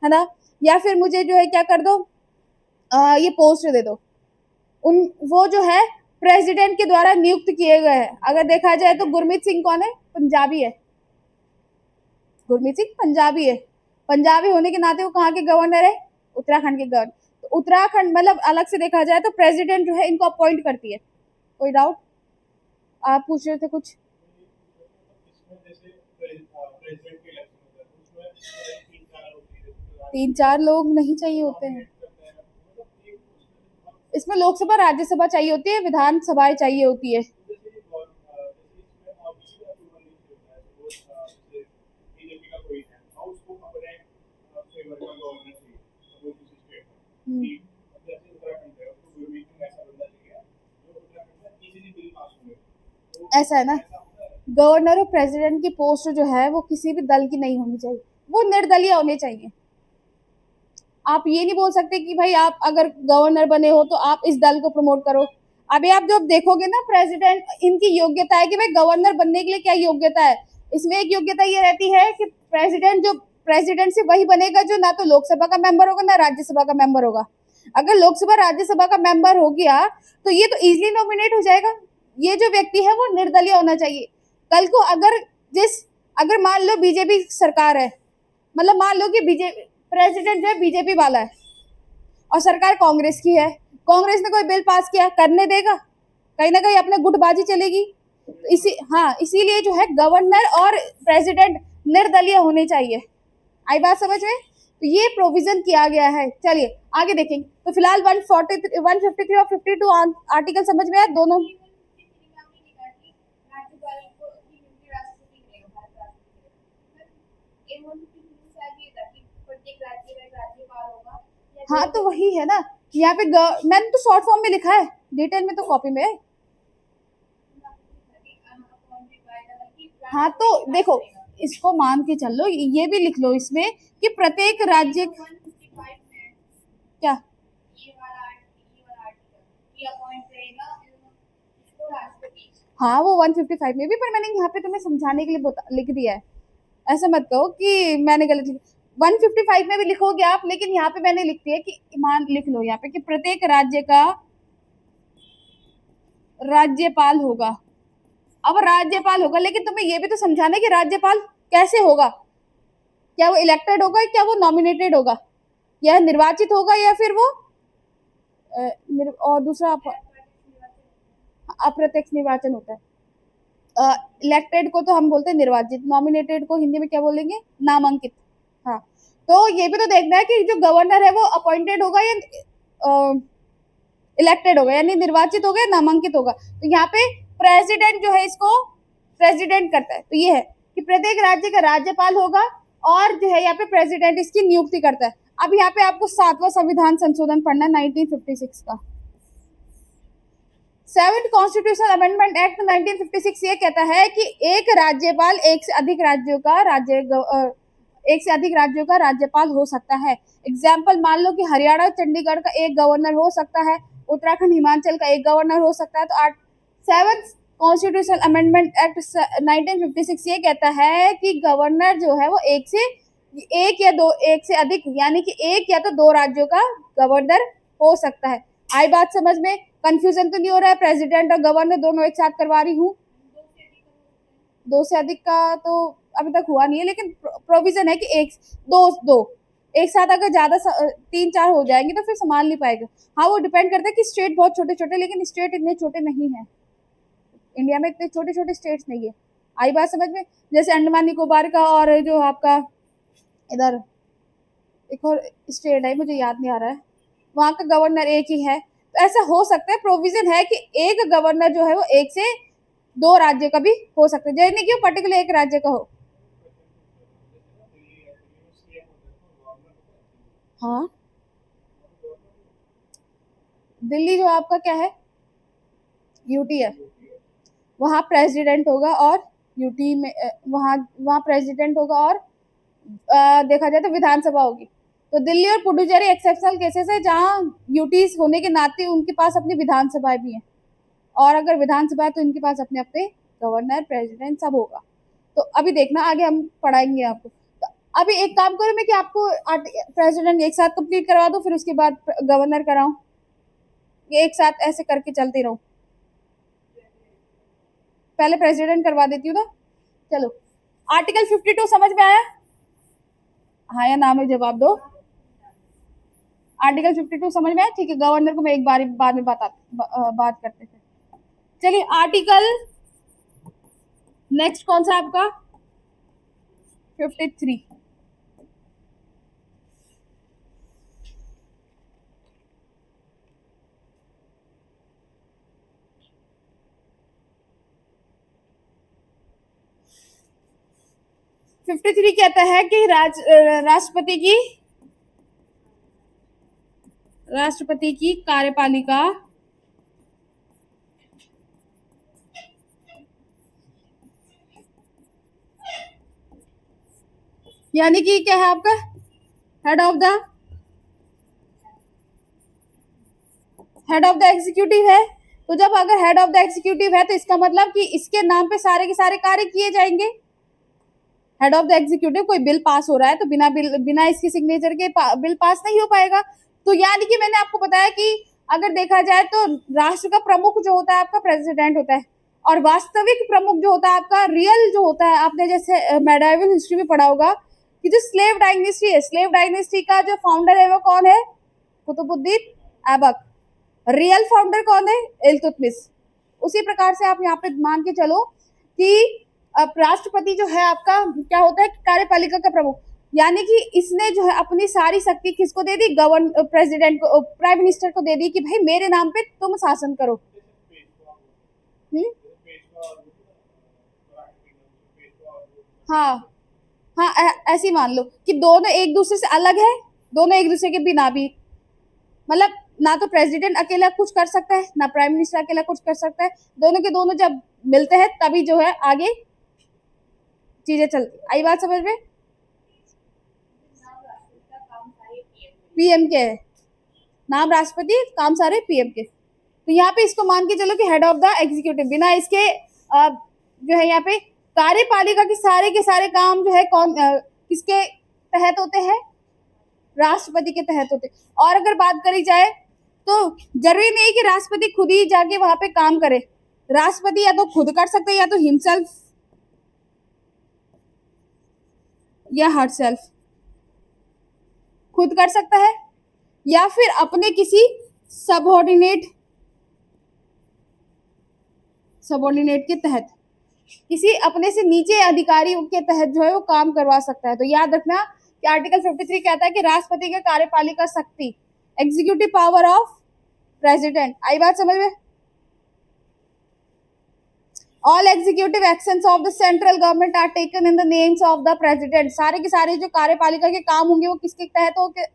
है ना, या फिर मुझे जो है क्या कर दो, ये पोस्ट दे दो। उन वो जो है प्रेसिडेंट के द्वारा नियुक्त किए गए हैं। अगर देखा जाए तो गुरमीत सिंह कौन है, पंजाबी है, गुरमीत सिंह पंजाबी है, पंजाबी होने के नाते वो कहाँ के गवर्नर है, उत्तराखंड के गवर्नर। तो उत्तराखंड मतलब अलग से देखा जाए तो प्रेसिडेंट जो है इनको अपॉइंट करती है। कोई डाउट, आप पूछ रहे थे कुछ। 3-4 लोग नहीं चाहिए होते हैं इसमें, लोकसभा राज्यसभा चाहिए होती है, विधानसभाएं चाहिए होती है। हम्म, ऐसा है ना, गवर्नर और प्रेसिडेंट की पोस्ट जो है वो किसी भी दल की नहीं होनी चाहिए, वो निर्दलीय होने चाहिए। आप ये नहीं बोल सकते कि भाई आप अगर गवर्नर बने हो तो आप इस दल को प्रमोट करो। अभी आप जब देखोगे ना प्रेसिडेंट, इनकी योग्यता है कि भाई गवर्नर बनने के लिए क्या योग्यता है, इसमें एक योग्यता ये रहती है कि प्रेसिडेंट से वही बनेगा जो ना तो लोकसभा का मेंबर होगा ना राज्यसभा का मेंबर होगा। अगर लोकसभा राज्यसभा का मेंबर हो गया तो ये तो इजिली नॉमिनेट हो जाएगा। ये जो व्यक्ति है वो निर्दलीय होना चाहिए। कल को अगर मान लो बीजेपी सरकार है, मतलब मान लो कि बीजेपी प्रेसिडेंट जो है बीजेपी वाला है और सरकार कांग्रेस की है, कांग्रेस ने कोई बिल पास किया, करने देगा, कहीं ना कहीं अपने गुटबाजी चलेगी। हाँ, इसीलिए जो है गवर्नर और प्रेसिडेंट निर्दलीय होने चाहिए। आई बात समझ में। तो ये प्रोविजन किया गया है। चलिए आगे देखेंगे। तो फिलहाल 153 और 52 आर्टिकल समझ में आया दोनों। हाँ तो वही है ना, यहाँ पे मैंने तो शॉर्ट फॉर्म में लिखा है, डिटेल में तो कॉपी में है। हाँ तो देखो, इसको मान के चल लो, ये भी लिख लो इसमें कि प्रत्येक राज्य क्या, हाँ वो 155 में भी, पर मैंने यहाँ पे तुम्हें समझाने के लिए लिख दिया है। ऐसा मत कहो कि मैंने गलत लिखा। 155 में भी लिखोगे आप, लेकिन यहाँ पे मैंने लिख दिया कि मान लिख लो यहाँ पे कि प्रत्येक राज्य का राज्यपाल होगा। अब राज्यपाल होगा, लेकिन तुम्हें ये भी तो समझाना है कि राज्यपाल कैसे होगा, क्या वो इलेक्टेड होगा, क्या वो नॉमिनेटेड होगा, या निर्वाचित होगा, या फिर वो और दूसरा अप्रत्यक्ष निर्वाचन होता है। इलेक्टेड को तो हम बोलते हैं निर्वाचित, नॉमिनेटेड को हिंदी में क्या बोलेंगे, नामांकित। हाँ, तो ये भी तो देखना है कि जो गवर्नर है वो अपॉइंटेड होगा या इलेक्टेड होगा, यानी निर्वाचित होगा या नामांकित होगा। तो यहाँ पे प्रेसिडेंट जो है इसको प्रेसिडेंट करता है। तो ये है कि प्रत्येक राज्य का राज्यपाल होगा और जो है यहाँ पे प्रेसिडेंट इसकी नियुक्ति करता है। अब यहाँ पे आपको 7वां संविधान संशोधन पढ़ना है 1956 का। 7th कॉन्स्टिट्यूशनल अमेंडमेंट एक्ट 1956 ये कहता है कि एक राज्यपाल एक से अधिक राज्यों का राज्यपाल हो सकता है। एग्जाम्पल मान लो कि हरियाणा चंडीगढ़ का एक गवर्नर हो सकता है, उत्तराखंड हिमाचल का एक गवर्नर हो सकता है। तो 7th कॉन्स्टिट्यूशनल अमेंडमेंट एक्ट 1956 ये कहता है कि गवर्नर जो है वो एक से अधिक यानी कि एक या तो दो राज्यों का गवर्नर हो सकता है। आई बात समझ में? कंफ्यूजन तो नहीं हो रहा है? प्रेसिडेंट और गवर्नर दोनों एक साथ करवा रही हूँ। दो से अधिक का तो अभी तक हुआ नहीं है, लेकिन प्रोविजन है कि एक साथ अगर ज्यादा 3-4 हो जाएंगे तो फिर संभाल नहीं पाएगा। हाँ, वो डिपेंड करता है कि स्टेट बहुत छोटे छोटे, लेकिन स्टेट इतने छोटे नहीं है, इंडिया में इतने छोटे छोटे स्टेट्स नहीं है। आई बात समझ में? जैसे अंडमान निकोबार का और जो आपका इधर एक और स्टेट है, मुझे याद नहीं आ रहा है, वहां का गवर्नर एक ही है। तो ऐसा हो सकता है, प्रोविजन है कि एक गवर्नर जो है वो एक से दो राज्य का भी हो सकता है, जैसे नहीं कि पर्टिकुलर एक राज्य का हो। हाँ, दिल्ली जो आपका क्या है, यूटी है, वहाँ प्रेसिडेंट होगा और यूटी में वहाँ प्रेसिडेंट होगा और देखा जाए तो विधानसभा होगी। तो दिल्ली और पुडुचेरी एक्सेप्शनल केसेस है जहाँ यूटीज होने के नाते उनके पास अपनी विधानसभाएं भी हैं, और अगर विधानसभा है तो इनके पास अपने अपने गवर्नर प्रेसिडेंट सब होगा। तो अभी देखना आगे हम पढ़ाएंगे आपको। तो अभी एक काम करो मैं कि आपको प्रेसिडेंट एक साथ कंप्लीट करवा दूं, फिर उसके बाद गवर्नर कराऊं, ये एक साथ ऐसे करके चलती रहूं? पहले प्रेसिडेंट करवा देती हूँ ना। चलो, आर्टिकल 52 समझ में आया? हाँ या ना में जवाब दो। आर्टिकल 52 समझ में आया? ठीक है, गवर्नर को मैं एक बार बाद में बात करते थे। चलिए, आर्टिकल नेक्स्ट कौन सा आपका 53। फिफ्टी थ्री कहता है कि राष्ट्रपति की कार्यपालिका यानी कि क्या है आपका हेड ऑफ द एग्जीक्यूटिव है। तो जब अगर हेड ऑफ द एग्जीक्यूटिव है तो इसका मतलब कि इसके नाम पे सारे के सारे कार्य किए जाएंगे। हेड ऑफ द एग्जीक्यूटिव, कोई बिल पास हो रहा है तो बिना इसके सिग्नेचर के बिल पास नहीं हो पाएगा। तो यानी कि मैंने आपको बताया कि अगर देखा जाए तो राष्ट्र का प्रमुख जो होता है आपका प्रेसिडेंट होता है, और वास्तविक प्रमुख जो होता है आपका रियल जो होता है, आपने जैसे मेडाइवल हिस्ट्री में पढ़ा होगा कि जो स्लेव डायनेस्टी है, स्लेव डायनेस्टी का जो फाउंडर है वो कौन है? कुतुबुद्दीन ऐबक। रियल फाउंडर कौन है? इल्तुतमिश। उसी प्रकार से आप यहाँ पे मान के चलो कि राष्ट्रपति जो है आपका क्या होता है? कार्यपालिका का प्रमुख। यानी कि इसने जो है अपनी सारी शक्ति किसको दे दी? प्रेसिडेंट को, प्राइम मिनिस्टर को दे दी कि भाई मेरे नाम पे तुम शासन करो। हाँ हाँ, ऐसी मान लो कि दोनों एक दूसरे से अलग है, दोनों एक दूसरे के बिना भी, मतलब ना तो प्रेसिडेंट अकेला कुछ कर सकता है, ना प्राइम मिनिस्टर अकेला कुछ कर सकता है। दोनों के दोनों जब मिलते हैं तभी जो है आगे चीजें चलती। आई बात समझ में? पीएम के है नाम, राष्ट्रपति, काम सारे पीएम के। तो यहाँ पे इसको मान के चलो कि हेड ऑफ द एग्जीक्यूटिव, बिना इसके जो है यहाँ पे कार्यपालिका के सारे काम जो है कौन किसके तहत होते हैं? राष्ट्रपति के तहत होते। और अगर बात करी जाए तो जरूरी नहीं कि राष्ट्रपति खुद ही जाके वहां पे काम करे। राष्ट्रपति या तो खुद कर सकते हैं या तो हिमसेल्फ या हरसेल्फ खुद कर सकता है, या फिर अपने किसी सबऑर्डिनेट के तहत। किसी अपने से नीचे अधिकारी के तहत जो है वो काम करवा सकता है। तो याद रखना कि आर्टिकल 53 कहता है कि राष्ट्रपति के कार्यपालिका शक्ति, एग्जीक्यूटिव पावर ऑफ प्रेसिडेंट। आई बात समझ में? All executive actions of the central government are taken in the names of the president. सारे के सारे जो कार्यपालिका के काम होंगे वो किसके तहत होते हैं,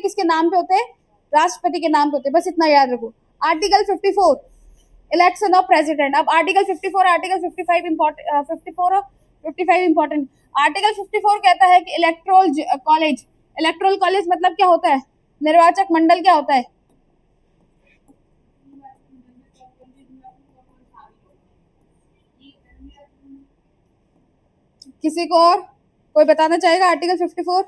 किसके नाम पे होते हैं? राष्ट्रपति के नाम पे होते हैं। बस इतना याद रखो। Article 54 election of president. अब आर्टिकल 54, आर्टिकल 55 इंपॉर्टेंट, 54 और 55 इंपॉर्टेंट। आर्टिकल 54 कहता है कि इलेक्टोरल कॉलेज मतलब क्या होता है? निर्वाचक मंडल क्या होता है? किसी को और कोई बताना चाहेगा आर्टिकल 54?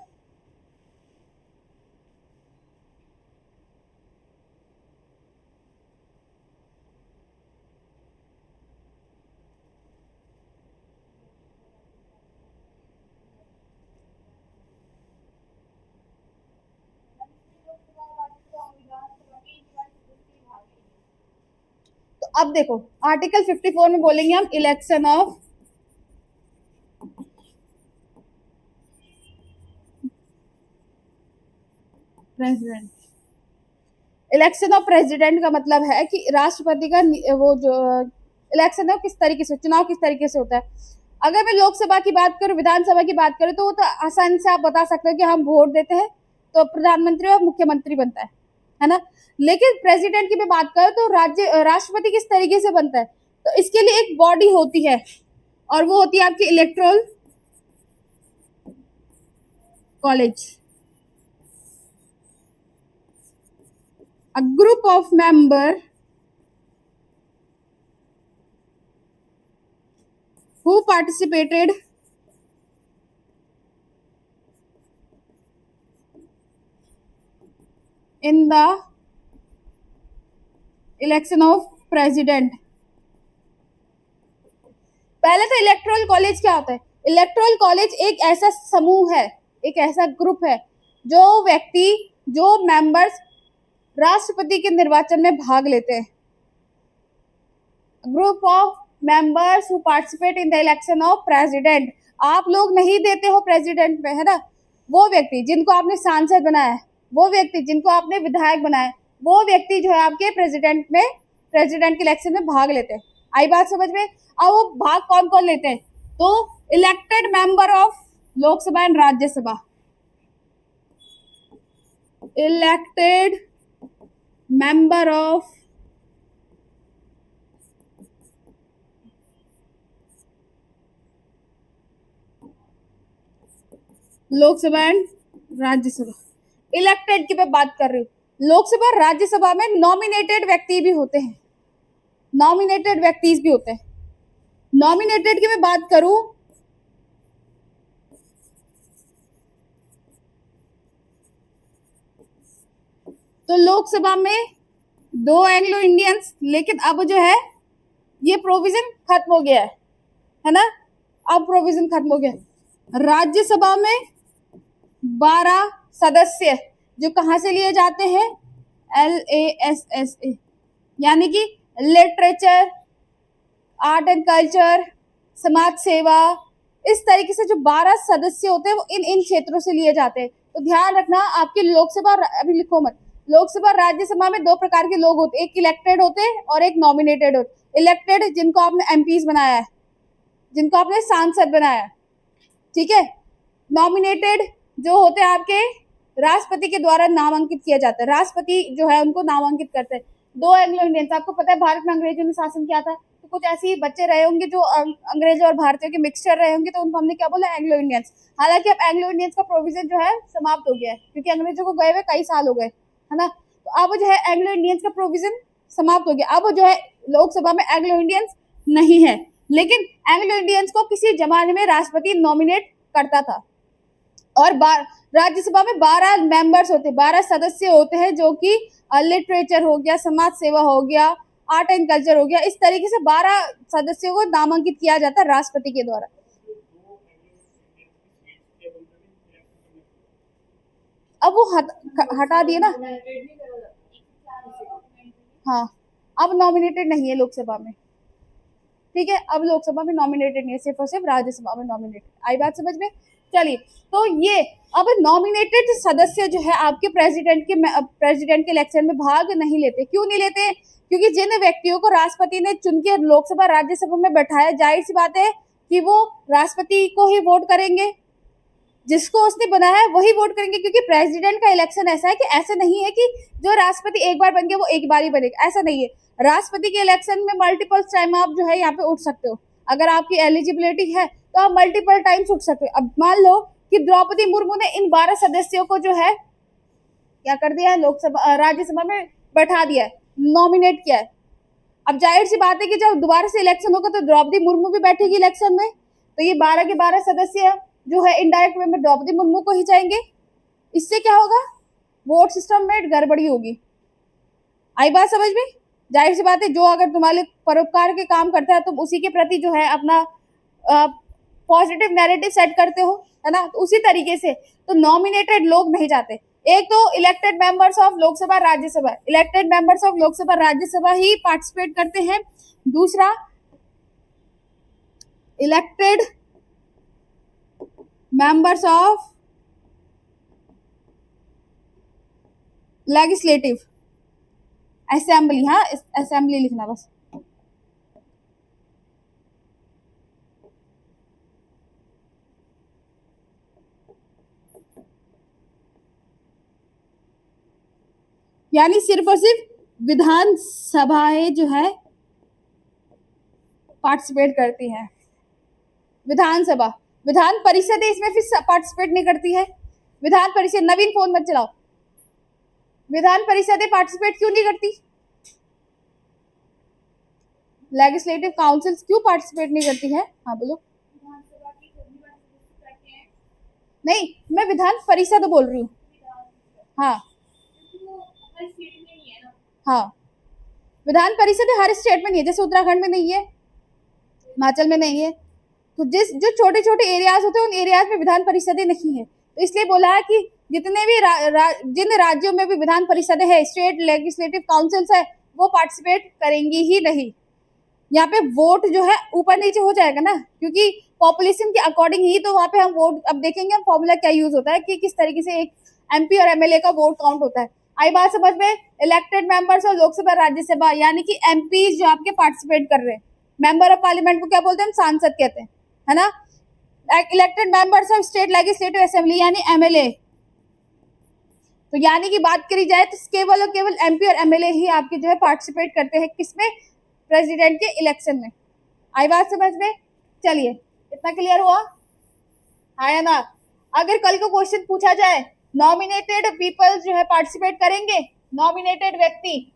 तो अब देखो आर्टिकल 54 में बोलेंगे हम election of president. Election of president का मतलब है कि राष्ट्रपति का वो जो इलेक्शन है किस तरीके से, चुनाव किस तरीके से होता है। अगर मैं लोकसभा की बात करूं, विधानसभा की बात करूं, तो वो तो आसानी से आप बता सकते हो कि हम वोट देते हैं तो प्रधानमंत्री और मुख्यमंत्री बनता है ना। लेकिन प्रेसिडेंट की मैं बात करूं तो राष्ट्रपति किस तरीके से बनता है, तो इसके लिए एक बॉडी होती है और वो होती है आपकी electoral college. A group of members who participated in the election of president। पहले तो इलेक्टोरल कॉलेज क्या होता है? इलेक्टोरल कॉलेज एक ऐसा समूह है, एक ऐसा ग्रुप है जो मेंबर्स राष्ट्रपति के निर्वाचन में भाग लेते हैं। Group of members who participate in the election of president. आप लोग नहीं देते हो प्रेसिडेंट में, है ना। वो व्यक्ति जिनको आपने सांसद बनाया है, वो व्यक्ति जिनको आपने विधायक बनाया है, वो व्यक्ति जो है आपके प्रेसिडेंट के इलेक्शन में भाग लेते हैं। आई बात समझ में? अब वो भाग कौन कौन लेते हैं? तो elected member of Lok Sabha and Rajya Sabha, elected member of Lok Sabha and Rajya Sabha. Elected की मैं बात कर रही हूँ। लोकसभा राज्यसभा में नॉमिनेटेड व्यक्ति भी होते हैं, नॉमिनेटेड व्यक्ति भी होते हैं। नॉमिनेटेड की मैं बात करूं तो लोकसभा में 2 एंग्लो इंडियंस, लेकिन अब जो है ये प्रोविजन खत्म हो गया है ना। अब प्रोविजन खत्म हो गया। राज्यसभा में 12 सदस्य जो कहां से लिए जाते हैं? LASSA, यानी कि लिटरेचर, आर्ट एंड कल्चर, समाज सेवा, इस तरीके से जो 12 सदस्य होते हैं वो इन क्षेत्रों से लिए जाते हैं। तो ध्यान रखना आपकी लोकसभा, अभी लिखो मत, लोकसभा राज्यसभा में 2 प्रकार के लोग होते हैं, एक इलेक्टेड होते हैं और एक नॉमिनेटेड होते। इलेक्टेड जिनको आपने एमपीज बनाया है, जिनको आपने सांसद बनाया है, ठीक है। नॉमिनेटेड जो होते हैं आपके राष्ट्रपति के द्वारा नामांकित किया जाता है, राष्ट्रपति जो है उनको नामांकित करते हैं। 2 एंग्लो इंडियंस, आपको पता है भारत में अंग्रेजों ने शासन किया था, तो कुछ ऐसे ही बच्चे रहे होंगे जो अंग्रेजों और भारतीयों के मिक्सचर रहे होंगे, तो उनको हमने क्या बोला? Anglo Indians. हालांकि अब एंग्लो इंडियंस का प्रोविजन जो है समाप्त हो गया है, क्योंकि अंग्रेजों को गए हुए कई साल हो गए, है ना। तो अब जो है एंग्लो इंडियंस का प्रोविजन समाप्त हो गया। अब जो है लोकसभा में एंग्लो इंडियंस नहीं है, लेकिन एंग्लो इंडियंस को किसी जमाने में राष्ट्रपति नॉमिनेट करता था। और राज्यसभा में 12 मेंबर्स होते हैं, 12 सदस्य होते हैं, जो कि लिटरेचर हो गया, समाज सेवा हो गया, आर्ट एंड कल्चर हो गया, इस तरीके से 12 सदस्यों को नामांकित किया जाता है राष्ट्रपति के द्वारा। अब वो हटा दिए ना। हाँ, अब नॉमिनेटेड नहीं है लोकसभा में, ठीक है, अब लोकसभा में नॉमिनेटेड नहीं है, सिर्फ और सिर्फ राज्यसभा में नॉमिनेटेड। आई बात समझ में? चलिए, तो ये अब नॉमिनेटेड सदस्य जो है आपके प्रेसिडेंट के इलेक्शन में भाग नहीं लेते। क्यों नहीं लेते? क्योंकि जिन व्यक्तियों को राष्ट्रपति ने चुन के लोकसभा राज्यसभा में बैठाया, जाहिर सी बात है कि वो राष्ट्रपति को ही वोट करेंगे, जिसको उसने बनाया है वही वोट करेंगे। क्योंकि प्रेसिडेंट का इलेक्शन ऐसा है कि ऐसे नहीं है कि जो राष्ट्रपति एक बार बन गया वो एक बार ही बनेगा, ऐसा नहीं है। राष्ट्रपति के इलेक्शन में मल्टीपल टाइम आप जो है यहाँ पे उठ सकते हो। अगर आपकी एलिजिबिलिटी है तो आप मल्टीपल टाइम्स उठ सकते हो। अब मान लो कि द्रौपदी मुर्मू ने इन 12 सदस्यों को जो है क्या कर दिया है, लोकसभा राज्यसभा में बैठा दिया है, नॉमिनेट किया है। अब जाहिर सी बात है कि जब दोबारा से इलेक्शन होगा तो द्रौपदी मुर्मू भी बैठेगी इलेक्शन में, तो ये 12 के 12 सदस्य जो है इनडायरेक्ट वे में द्रौपदी मुर्मू को ही जाएंगे। इससे क्या होगा, वोट सिस्टम में गड़बड़ी होगी। आई बात समझ में? जाहिर सी बात है, जो अगर तुम्हारे परोपकार के काम करता है तुम उसी के प्रति जो है अपना पॉजिटिव नैरेटिव सेट करते हो, है ना। तो उसी तरीके से तो नॉमिनेटेड लोग नहीं जाते। एक तो elected members of Lok Sabha Rajya Sabha, elected members of Lok Sabha Rajya Sabha he participate करते हैं। दूसरा, elected members of legislative assembly, हाँ असेंबली लिखना बस। यानी सिर्फ और सिर्फ विधानसभाएं जो है पार्टिसिपेट करती हैं। विधानसभा, विधान परिषद इसमें फिर पार्टिसिपेट नहीं करती है। विधान परिषद, नवीन फोन मत चलाओ। विधान परिषदें पार्टिसिपेट क्यों नहीं करती? लेजिस्लेटिव काउंसिल्स क्यों पार्टिसिपेट नहीं करती है? हाँ बोलो। नहीं, मैं विधान परिषद बोल रही हूँ। हाँ हाँ, विधान परिषद हर स्टेट में नहीं है, जैसे उत्तराखंड में नहीं है, हिमाचल में नहीं है। तो जो छोटे छोटे एरियाज होते हैं उन एरियाज में विधान परिषदें नहीं है। तो इसलिए बोला है कि जितने भी जिन राज्यों में भी विधान परिषदें है, स्टेट लेजिस्लेटिव काउंसिल्स है, वो पार्टिसिपेट करेंगी ही नहीं। यहाँ पे वोट जो है ऊपर नीचे हो जाएगा ना, क्योंकि पॉपुलेशन के अकॉर्डिंग ही तो वहाँ पे हम वोट, अब देखेंगे हम फॉर्मूला क्या यूज होता है कि किस तरीके से एक एमपी और एमएलए का वोट काउंट होता है। आई बात समझ में? इलेक्टेड मेंबर्स और लोकसभा राज्यसभा यानी कि एमपी जो आपके पार्टिसिपेट कर रहे हैं। मेंबर ऑफ पार्लियामेंट को क्या बोलते हैं? हम सांसद कहते हैं, है ना। Elected members of state legislative assembly यानी एमएलए। तो यानी कि बात करी जाए तो केवल और केवल एमपी और एमएलए ही आपके जो है पार्टिसिपेट करते हैं किसमें? प्रेसिडेंट के इलेक्शन में। आई बात समझ में? चलिए, इतना क्लियर हुआ? हाँ या ना? अगर कल को क्वेश्चन पूछा जाए नॉमिनेटेड पीपल जो है पार्टिसिपेट करेंगे, नॉमिनेटेड व्यक्ति,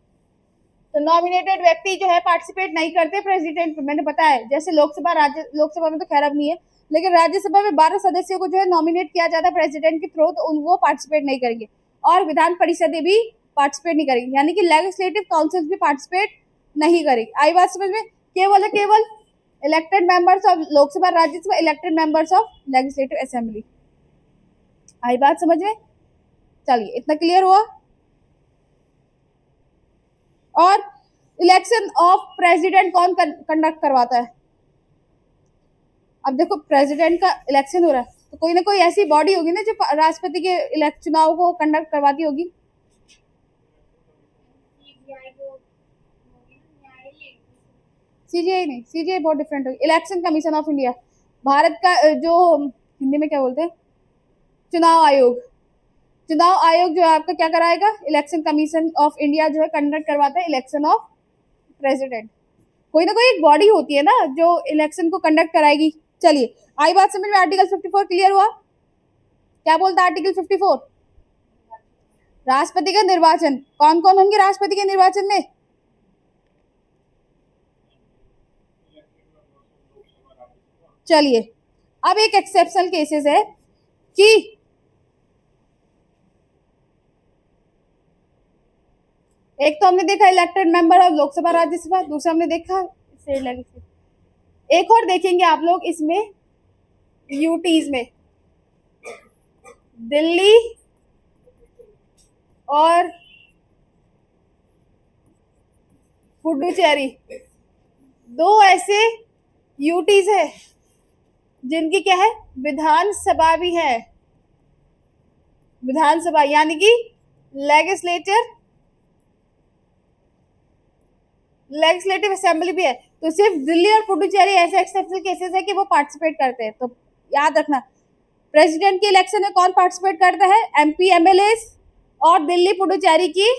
तो नॉमिनेटेड व्यक्ति जो है पार्टिसिपेट नहीं करते प्रेसिडेंट पे। मैंने बताया जैसे लोकसभा में तो खैर अब नहीं है, लेकिन राज्यसभा में 12 सदस्यों को जो है नॉमिनेट किया जाता है प्रेसिडेंट के थ्रू, तो वो पार्टिसिपेट नहीं करेंगे। और विधान परिषदें भी पार्टिसिपेट नहीं करेंगी, यानी कि लेजिस्लेटिव काउंसिल भी पार्टिसिपेट नहीं करेगी। आई बात समझ में? केवल और केवल elected members of Lok Sabha Rajya Sabha, elected members of legislative assembly. आई बात समझ में? चलिए, इतना क्लियर हुआ। और इलेक्शन ऑफ प्रेसिडेंट कौन कंडक्ट करवाता है? अब देखो, प्रेसिडेंट का इलेक्शन हो रहा है तो कोई ना कोई ऐसी बॉडी होगी ना जो राष्ट्रपति के चुनाव को कंडक्ट करवाती होगी। सीजीआई नहीं, सीजीआई बहुत डिफरेंट होगी। Election commission of India, Bharat का जो हिंदी में क्या बोलते हैं, चुनाव आयोग। चुनाव आयोग जो है आपका क्या कराएगा? इलेक्शन कमीशन ऑफ इंडिया जो है कंडक्ट करवाता है इलेक्शन ऑफ प्रेसिडेंट। कोई ना कोई एक बॉडी होती है ना जो इलेक्शन को कंडक्ट कराएगी। चलिए, आई बात समझ में? आर्टिकल 54 क्लियर हुआ? क्या बोलता है आर्टिकल 54? राष्ट्रपति का निर्वाचन, कौन कौन होंगे राष्ट्रपति के निर्वाचन में? चलिए, अब एक एक्सेप्शनल केसेस है कि एक तो हमने देखा elected member of Lok Sabha Rajya Sabha, दूसरा हमने देखा स्टेट लेजिस्लेटिव। एक और देखेंगे आप लोग इसमें यूटीज में, दिल्ली और पुडुचेरी, दो ऐसे यूटीज है जिनकी क्या है, विधानसभा भी है, विधानसभा यानी कि लेजिस्लेटिव असेंबली भी है। तो सिर्फ दिल्ली और पुडुचेरी ऐसे एक्सेप्शनल केसेस है कि वो पार्टिसिपेट करते हैं। तो याद रखना, प्रेसिडेंट के इलेक्शन में कौन पार्टिसिपेट करता है, एमपी एमएलए और दिल्ली पुडुचेरी की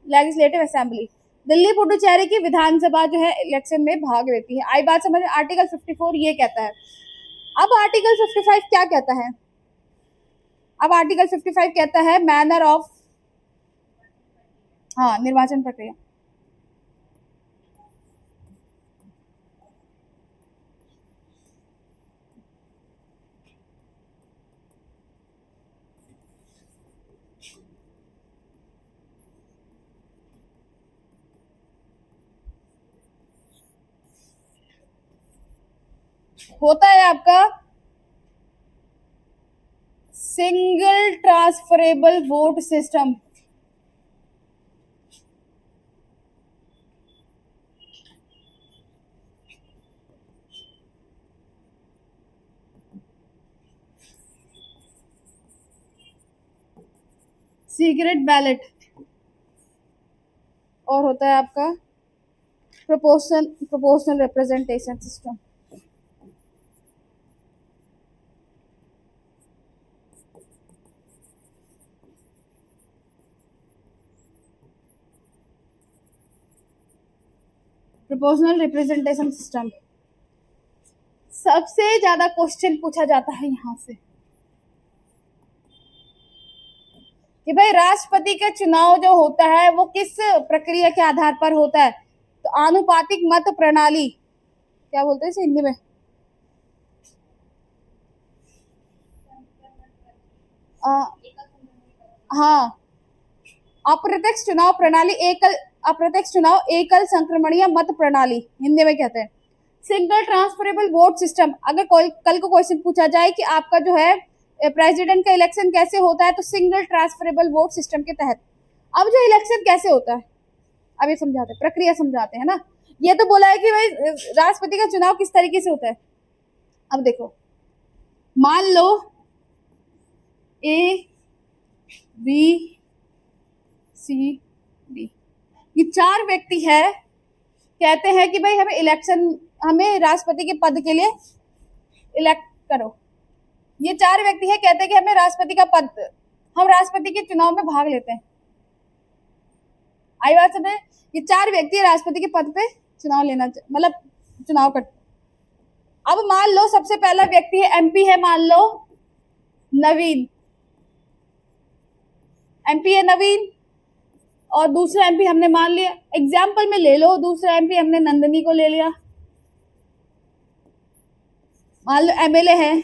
लेजिस्लेटिव असेंबली, दिल्ली पुडुचेरी की विधानसभा जो है इलेक्शन में भाग लेती है। आई बात समझ में? आर्टिकल 54 ये कहता है। अब आर्टिकल 55 क्या कहता है? अब आर्टिकल 55 कहता है मैनर ऑफ, हाँ, निर्वाचन प्रक्रिया। होता है आपका single transferable vote system. Secret ballot, और होता है आपका proportional representation system. Proportional representation system सबसे ज्यादा क्वेश्चन पूछा जाता है यहां से कि भाई राष्ट्रपति का चुनाव जो होता है वो किस प्रक्रिया के आधार पर होता है। तो आनुपातिक मत प्रणाली, क्या बोलते हैं इसे हिंदी में, हाँ, अप्रत्यक्ष चुनाव प्रणाली, अप्रत्यक्ष चुनाव एकल संक्रमणीय मत प्रणाली हिंदी में कहते हैं। सिंगल ट्रांसफरेबल वोट सिस्टम, अगर कल को क्वेश्चन पूछा जाए कि आपका जो है प्रेसिडेंट का इलेक्शन कैसे होता है, तो सिंगल ट्रांसफरेबल वोट सिस्टम के तहत। अब जो इलेक्शन कैसे होता है, अब ये समझाते हैं, प्रक्रिया समझाते हैं ना। ये तो बोला है कि भाई राष्ट्रपति का चुनाव किस तरीके से होता है। अब देखो, मान लो ए बी सी डी, ये 4 व्यक्ति है, कहते हैं कि भाई हमें राष्ट्रपति के पद के लिए इलेक्ट करो। ये 4 व्यक्ति है, कहते हैं कि हमें राष्ट्रपति का पद, हम राष्ट्रपति के चुनाव में भाग लेते हैं। आई बात समझ? ये 4 व्यक्ति राष्ट्रपति के पद पे चुनाव लेना, मतलब चुनाव कर। अब मान लो सबसे पहला व्यक्ति है एमपी है, मान लो नवीन, एमपी है नवीन, और दूसरा एमपी हमने मान लिया, एग्जाम्पल में ले लो, दूसरा एमपी हमने नंदनी को ले लिया। मान लो एमएलए है,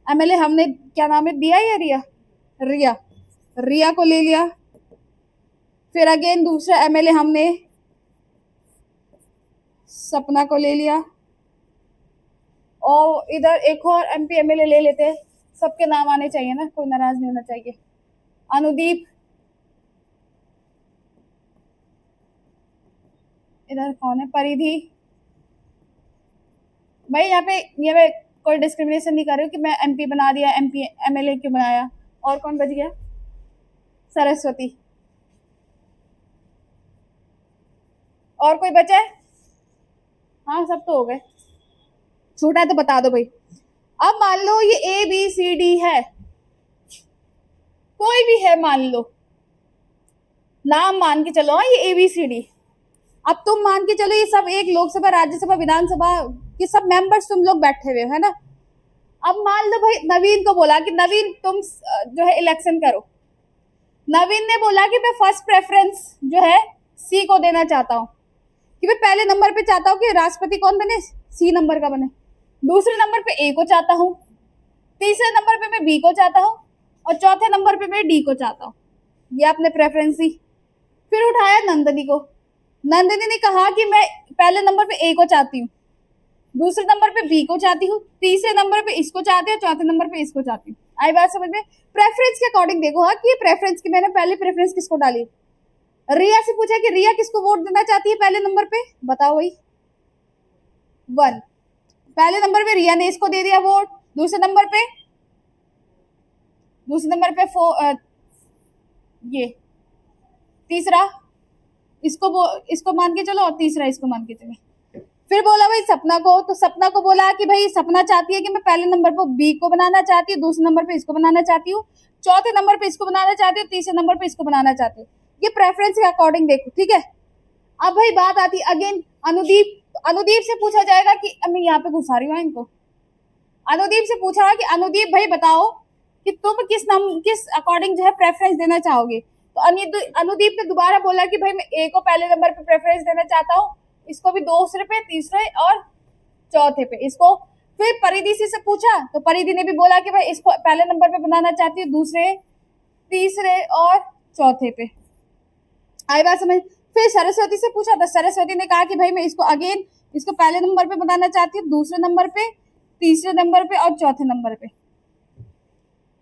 एमएलए हमने क्या नाम है दिया, या रिया, रिया को ले लिया। फिर अगेन दूसरा एमएलए हमने सपना को ले लिया, और इधर एक और एमपी एमएलए ले लेते हैं, सबके नाम आने चाहिए ना, कोई नाराज नहीं होना चाहिए। अनुदीप, इधर कौन है, परिधि। भाई यहाँ पे ये मैं कोई डिस्क्रिमिनेशन नहीं कर रही हूँ कि मैं एमपी बना दिया, एमपी एमएलए क्यों बनाया। और कौन बच गया, सरस्वती। और कोई बचा है? हाँ, सब तो हो गए, छूटा है तो बता दो भाई। अब मान लो ये ए बी सी डी है, कोई भी है, मान लो नाम मान के चलो, ये ए बी सी डी। अब तुम मान के चलो ये सब एक लोकसभा, राज्यसभा, विधानसभा के सब मेंबर्स तुम लोग बैठे हुए है ना। अब मान लो भाई नवीन को बोला कि नवीन तुम जो है इलेक्शन करो। नवीन ने बोला कि मैं फर्स्ट प्रेफरेंस जो है सी को देना चाहता हूँ, कि मैं पहले नंबर पे चाहता हूँ कि राष्ट्रपति कौन बने, सी नंबर का बने। दूसरे नंबर पे ए को चाहता हूँ, तीसरे नंबर पे मैं बी को चाहता हूँ, और चौथे नंबर पे मैं डी को चाहता हूँ। ये आपने प्रेफरेंस दी। फिर उठाया नंदनी को, नंदनी ने कहा कि मैं पहले नंबर पे ए को चाहती हूँ, दूसरे नंबर पे बी को चाहती हूँ, तीसरे नंबर पे इसको चाहती हूँ, चौथे नंबर पे इसको चाहती हूँ। आई बात समझ में? प्रेफरेंस के अकॉर्डिंग देखो, हाँ, कि प्रेफरेंस की मैंने पहले प्रेफरेंस किसको डाली। रिया से पूछा कि रिया किसको वोट देना चाहती है पहले नंबर पे, बताओ भाई। 1। पहले नंबर पे रिया ने इसको दे दिया वोट, दूसरे नंबर पे ये तीसरा इसको मान के चलो और तीसरा इसको मान के चलो। फिर बोला भाई सपना को, तो सपना को बोला कि भाई सपना चाहती है कि मैं पहले नंबर पर बी को बनाना चाहती हूँ, दूसरे नंबर पे इसको बनाना चाहती हूँ, चौथे नंबर पे इसको बनाना चाहती हूँ, तीसरे नंबर पे इसको बनाना चाहती हूँ। ये प्रेफरेंस के अकॉर्डिंग देखो, ठीक है। अब भाई बात आती अगेन अनुदीप से पूछा जाएगा कि मैं यहाँ पे घुसा रही हूँ इनको। अनुदीप से पूछा कि अनुदीप भाई बताओ कि तुम किस अकॉर्डिंग जो है प्रेफरेंस देना चाहोगे। तो अनुदीप ने दोबारा बोला कि भाई मैं ए को पहले नंबर पे प्रेफरेंस देना चाहता हूँ, इसको भी दूसरे पे, तीसरे और चौथे पे इसको। फिर परिधि से पूछा तो परिधि ने भी बोला कि भाई इसको पहले नंबर पे बनाना चाहती हूँ, दूसरे, तीसरे और चौथे पे। आई बात समझ। फिर सरस्वती से पूछा तो सरस्वती ने कहा कि भाई मैं इसको पहले नंबर पे बनाना चाहती हूँ, दूसरे नंबर पे, तीसरे नंबर पे और चौथे नंबर पे।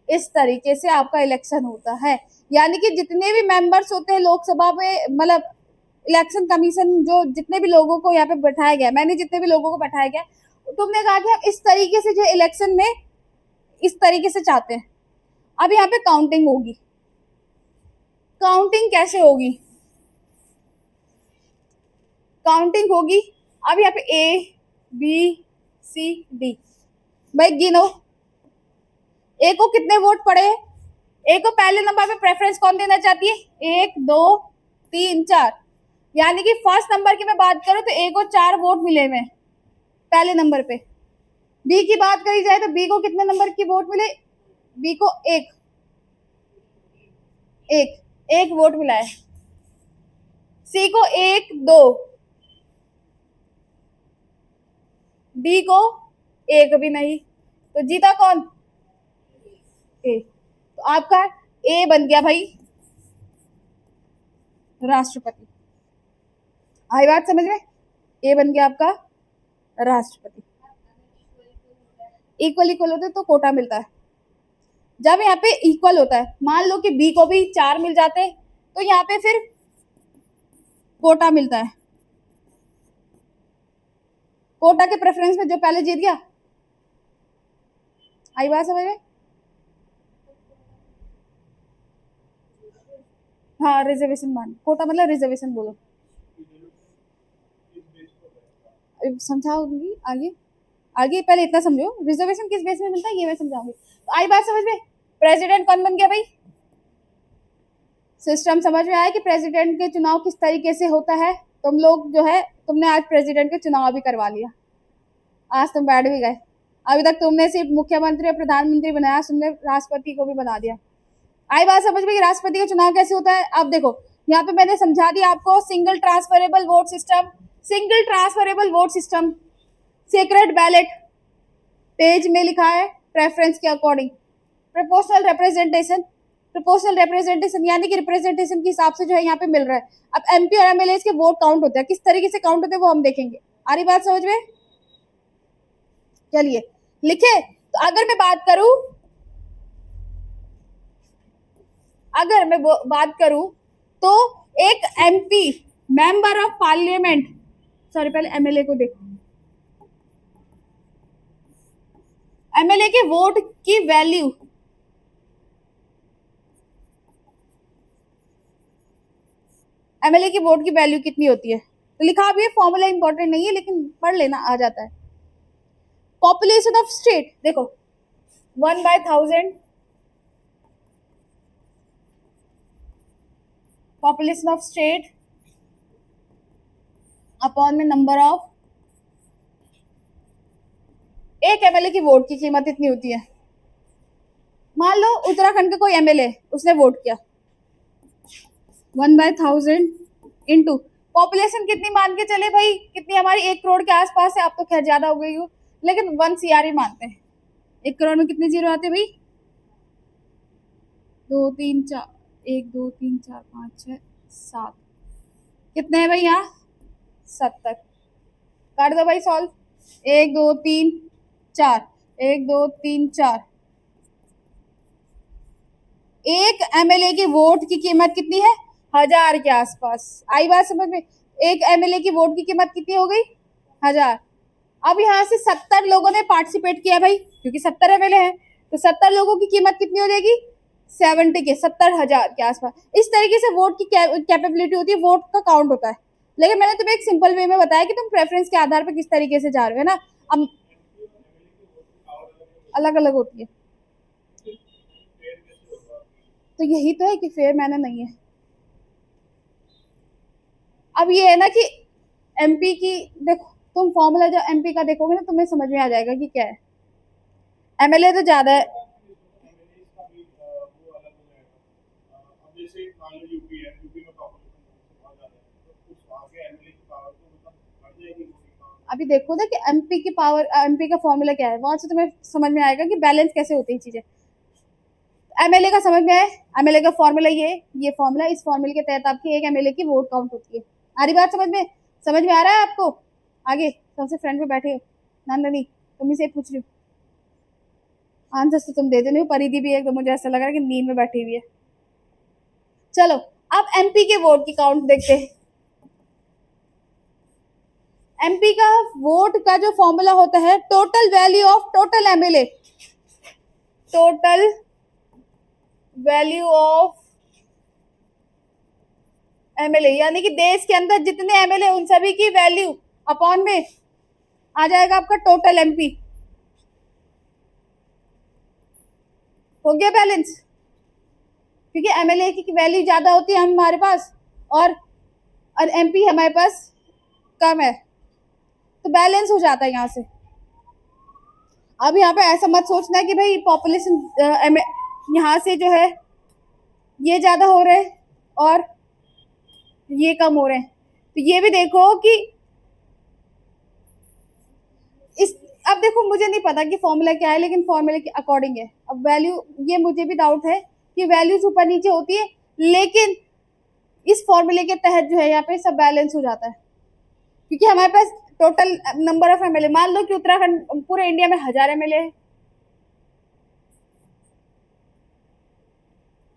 इस तरीके से आपका इलेक्शन होता है। यानी कि जितने भी मेंबर्स होते हैं लोकसभा में, मतलब इलेक्शन कमीशन जो जितने भी लोगों को यहाँ पे बैठाया गया, मैंने जितने भी लोगों को बैठाया गया, तुमने कहा कि हम इस तरीके से जो इलेक्शन में इस तरीके से चाहते हैं। अब यहाँ पे काउंटिंग होगी। काउंटिंग कैसे होगी? काउंटिंग होगी। अब यहाँ पे ए बी सी डी, भाई गिनो ए को कितने वोट पड़े। ए को पहले नंबर पे प्रेफरेंस कौन देना चाहती है? 1 2 3 4। यानी कि फर्स्ट नंबर की मैं बात करूं तो ए को 4 वोट मिले हुए पहले नंबर पे। बी की बात करी जाए तो बी को कितने नंबर की वोट मिले? बी को एक वोट मिला है। सी को 1 2, डी को 1 भी नहीं, तो जीता कौन? ए। तो आपका ए बन गया भाई राष्ट्रपति। आई बात समझ में? ए बन गया आपका राष्ट्रपति। इक्वल होते तो कोटा मिलता है। जब यहाँ पे इक्वल होता है, मान लो कि बी को भी 4 मिल जाते तो यहाँ पे फिर कोटा मिलता है। कोटा के प्रेफरेंस में जो पहले जीत गया। आई बात समझ में? हाँ, रिजर्वेशन मान, कोटा मतलब रिजर्वेशन बोलो। समझाऊंगी आगे पहले इतना समझो, रिजर्वेशन किस बेस में मिलता है ये मैं समझाऊंगी। तो आई बात समझ में? प्रेसिडेंट कौन बन गया भाई? सिस्टम समझ में आया कि प्रेसिडेंट के चुनाव किस तरीके से होता है। तुम लोग जो है, तुमने आज प्रेसिडेंट के चुनाव भी करवा लिया, आज तुम बैठ भी गए। अभी तक तुमने सिर्फ मुख्यमंत्री और प्रधानमंत्री बनाया, तुमने राष्ट्रपति को भी बना दिया। आई बात समझ में कि राष्ट्रपति का चुनाव कैसे होता है? अब देखो यहाँ पे मैंने समझा दिया आपको। Single transferable vote system, secret ballot, page में लिखा है प्रेफरेंस के अकॉर्डिंग, प्रोपोर्शनल रिप्रेजेंटेशन यानी कि रिप्रेजेंटेशन के हिसाब से जो है यहाँ पे मिल रहा है। अब एमपी और एमएलए के वोट काउंट होते हैं, किस तरीके से काउंट होते हैं वो हम देखेंगे। आ रही बात समझ में? चलिए लिखे। तो अगर मैं बात करूं तो एक MP member of parliament, sorry पहले एमएलए को देखो, एमएलए के वोट की वैल्यू, एमएलए की वोट की वैल्यू कितनी होती है? तो लिखा भी है, फॉर्मूला इंपॉर्टेंट नहीं है लेकिन पढ़ लेना, आ जाता है। पॉपुलेशन ऑफ स्टेट देखो 1/1000, पॉपुलेशन ऑफ स्टेट अपॉन में नंबर ऑफ, एक एमएलए की वोट की कीमत इतनी होती है। मान लो उत्तराखंड का कोई एमएलए, उसने वोट किया 1/1000 इंटू पॉपुलेशन कितनी मान के चले भाई, कितनी हमारी 1 करोड़ के आसपास है। अब तो खैर ज्यादा हो गई हो, लेकिन 1 CR ही मानते हैं। 1 करोड़ में कितने जीरो आते भाई? 2 3 4, 1 2 3 4 5 6 7, कितने हैं भाई यहाँ? 70। काट दो भाई सॉल्व। 1 2 3 4, 1 2 3 4। एक एमएलए की वोट की कीमत कितनी है? 1000 के आसपास। आई बात समझ में? एक एमएलए की वोट की कीमत कितनी हो गई? 1000। अब यहाँ से 70 लोगों ने पार्टिसिपेट किया भाई, क्योंकि 70 एमएलए हैं, तो 70 लोगों की कीमत कितनी हो जाएगी, 70 के 70,000 के आसपास। इस तरीके से वोट की कैपेबिलिटी होती है, वोट का काउंट होता है। लेकिन मैंने तुम्हें एक सिंपल वे में बताया कि तुम प्रेफरेंस के आधार पर किस तरीके से जा रहे हो, है ना। अब अलग अलग होती है, तो यही तो है कि फेयर मैनर नहीं है। अब ये है ना कि एमपी की, देखो तुम फॉर्मूला जो एमपी का देखोगे ना, तुम्हें समझ में आ जाएगा कि क्या है। एमएलए तो ज्यादा है। अभी देखो ना कि एमपी की पावर, एमपी का फॉर्मूला क्या है, वहां से तुम्हें समझ में आएगा कि बैलेंस कैसे होती है चीजें। एमएलए का समझ में आए, एमएलए का फॉर्मूला ये फॉर्मूला, इस फॉर्मूले के तहत आपकी एक एमएलए की वोट काउंट होती है। आ रही बात समझ में, समझ में आ रहा है आपको। आगे सबसे फ्रंट पे बैठे हो नंदनी, तुम ही से पूछ रही हो, आंसर तो तुम दे देने हो, परिधि भी एकदम मुझे ऐसा लग रहा है कि नींद में बैठी हुई है। चलो अब एमपी के वोट की काउंट देखते हैं। एमपी का वोट का जो फॉर्मूला होता है, total value of total MLA, total value of MLA, यानी कि देश के अंदर जितने एमएलए उन सभी की वैल्यू अपॉन में आ जाएगा आपका टोटल एमपी। हो गया बैलेंस, क्योंकि एमएलए की वैल्यू ज्यादा होती है हमारे पास, और एमपी हमारे पास कम है, तो बैलेंस हो जाता है यहाँ से। अब यहाँ पे ऐसा मत सोचना कि भाई पॉपुलेशन यहाँ से जो है ये ज्यादा हो रहे हैं और ये कम हो रहे हैं, तो ये भी देखो कि इस, अब देखो मुझे नहीं पता कि फॉर्मूला क्या है, लेकिन फॉर्मूले के अकॉर्डिंग है। अब वैल्यू, ये मुझे भी डाउट है कि वैल्यूज ऊपर नीचे होती है, लेकिन इस फॉर्मूले के तहत जो है यहाँ पे सब बैलेंस हो जाता है, क्योंकि हमारे पास टोटल नंबर ऑफ एमएलए, मान लो कि उत्तराखंड पूरे इंडिया में 1000 एमएलए है,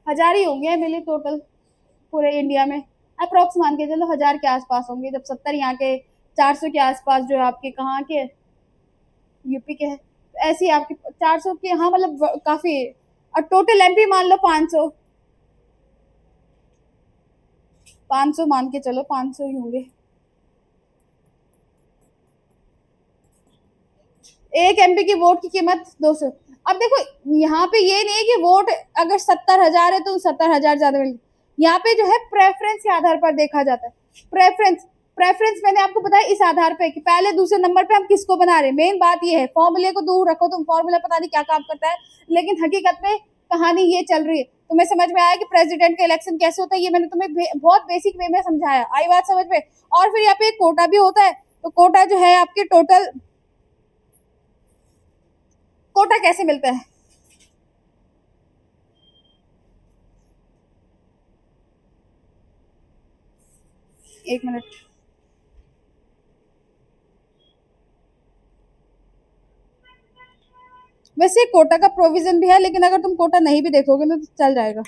1000 ही होंगे एमएलए टोटल पूरे इंडिया में, अप्रोक्स मान के चलो 1000 के आसपास होंगे, जब 70 यहाँ के, 400 के आसपास जो है आपके कहाँ के, यूपी के है, तो ऐसे ही आपके 400 के, हाँ मतलब काफी। और टोटल एमपी मान लो 500, 500 मान के चलो, 500 ही होंगे। एक एमपी की वोट की कीमत 200। अब देखो यहाँ पे ये नहीं है कि वोट अगर 70,000 है तो 70,000 ज्यादा मिल, यहाँ पे जो है प्रेफरेंस के आधार पर देखा जाता है। प्रेफरेंस, प्रेफरेंस मैंने आपको बताया इस आधार पे कि पहले दूसरे नंबर पे हम किसको बना रहे हैं। मेन बात ये है, फॉर्मूले को दूर रखो, तुम फॉर्मूला पता नहीं क्या काम करता है, लेकिन हकीकत में कहानी ये चल रही है। तुम्हें समझ में आया कि प्रेसिडेंट का इलेक्शन कैसे होता है, ये मैंने तुम्हें बहुत बेसिक वे में समझाया, आई बात समझ में। और फिर यहाँ पे एक कोटा भी होता है, तो कोटा जो है आपके टोटल, कोटा कैसे मिलता है, एक मिनट, वैसे कोटा का प्रोविजन भी है, लेकिन अगर तुम कोटा नहीं भी देखोगे ना तो चल जाएगा,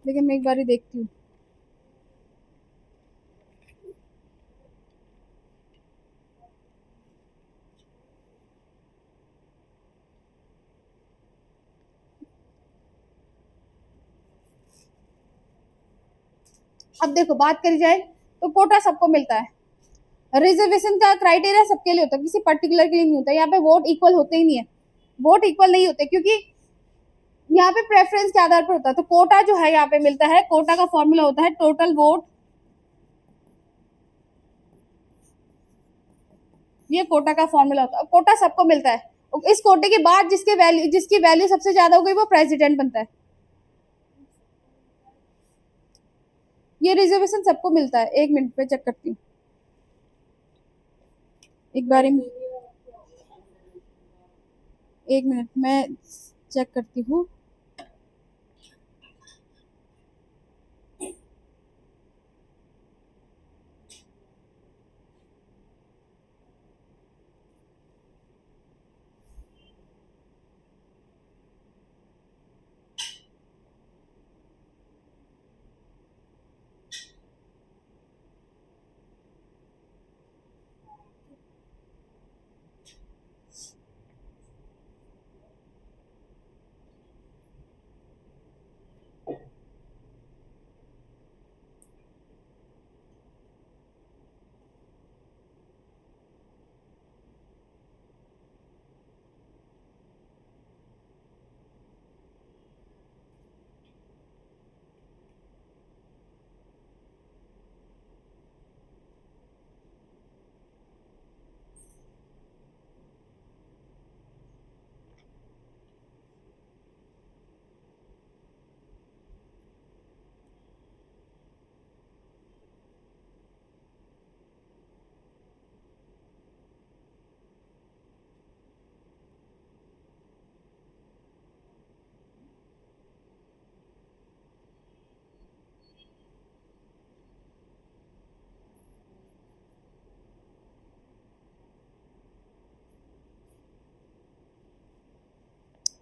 लेकिन मैं एक बार ही देखती हूँ। अब देखो बात करी जाए तो कोटा सबको मिलता है, रिजर्वेशन का क्राइटेरिया सबके लिए होता है, किसी पर्टिकुलर के लिए नहीं होता। यहाँ पे वोट इक्वल होते ही नहीं है, वोट इक्वल नहीं होते, क्योंकि यहाँ पे प्रेफरेंस के आधार पर होता है। तो कोटा जो है यहाँ पे मिलता है, कोटा का फॉर्मूला होता है टोटल वोट, ये कोटा का फॉर्मूला होता है, कोटा सबको मिलता है। इस कोटे के बाद जिसकी वैल्यू सबसे ज्यादा हो गई वो प्रेसिडेंट बनता है। ये रिजर्वेशन सबको मिलता है, एक मिनट पे चेक करती हूँ, एक बार में, एक मिनट मैं चेक करती हूँ।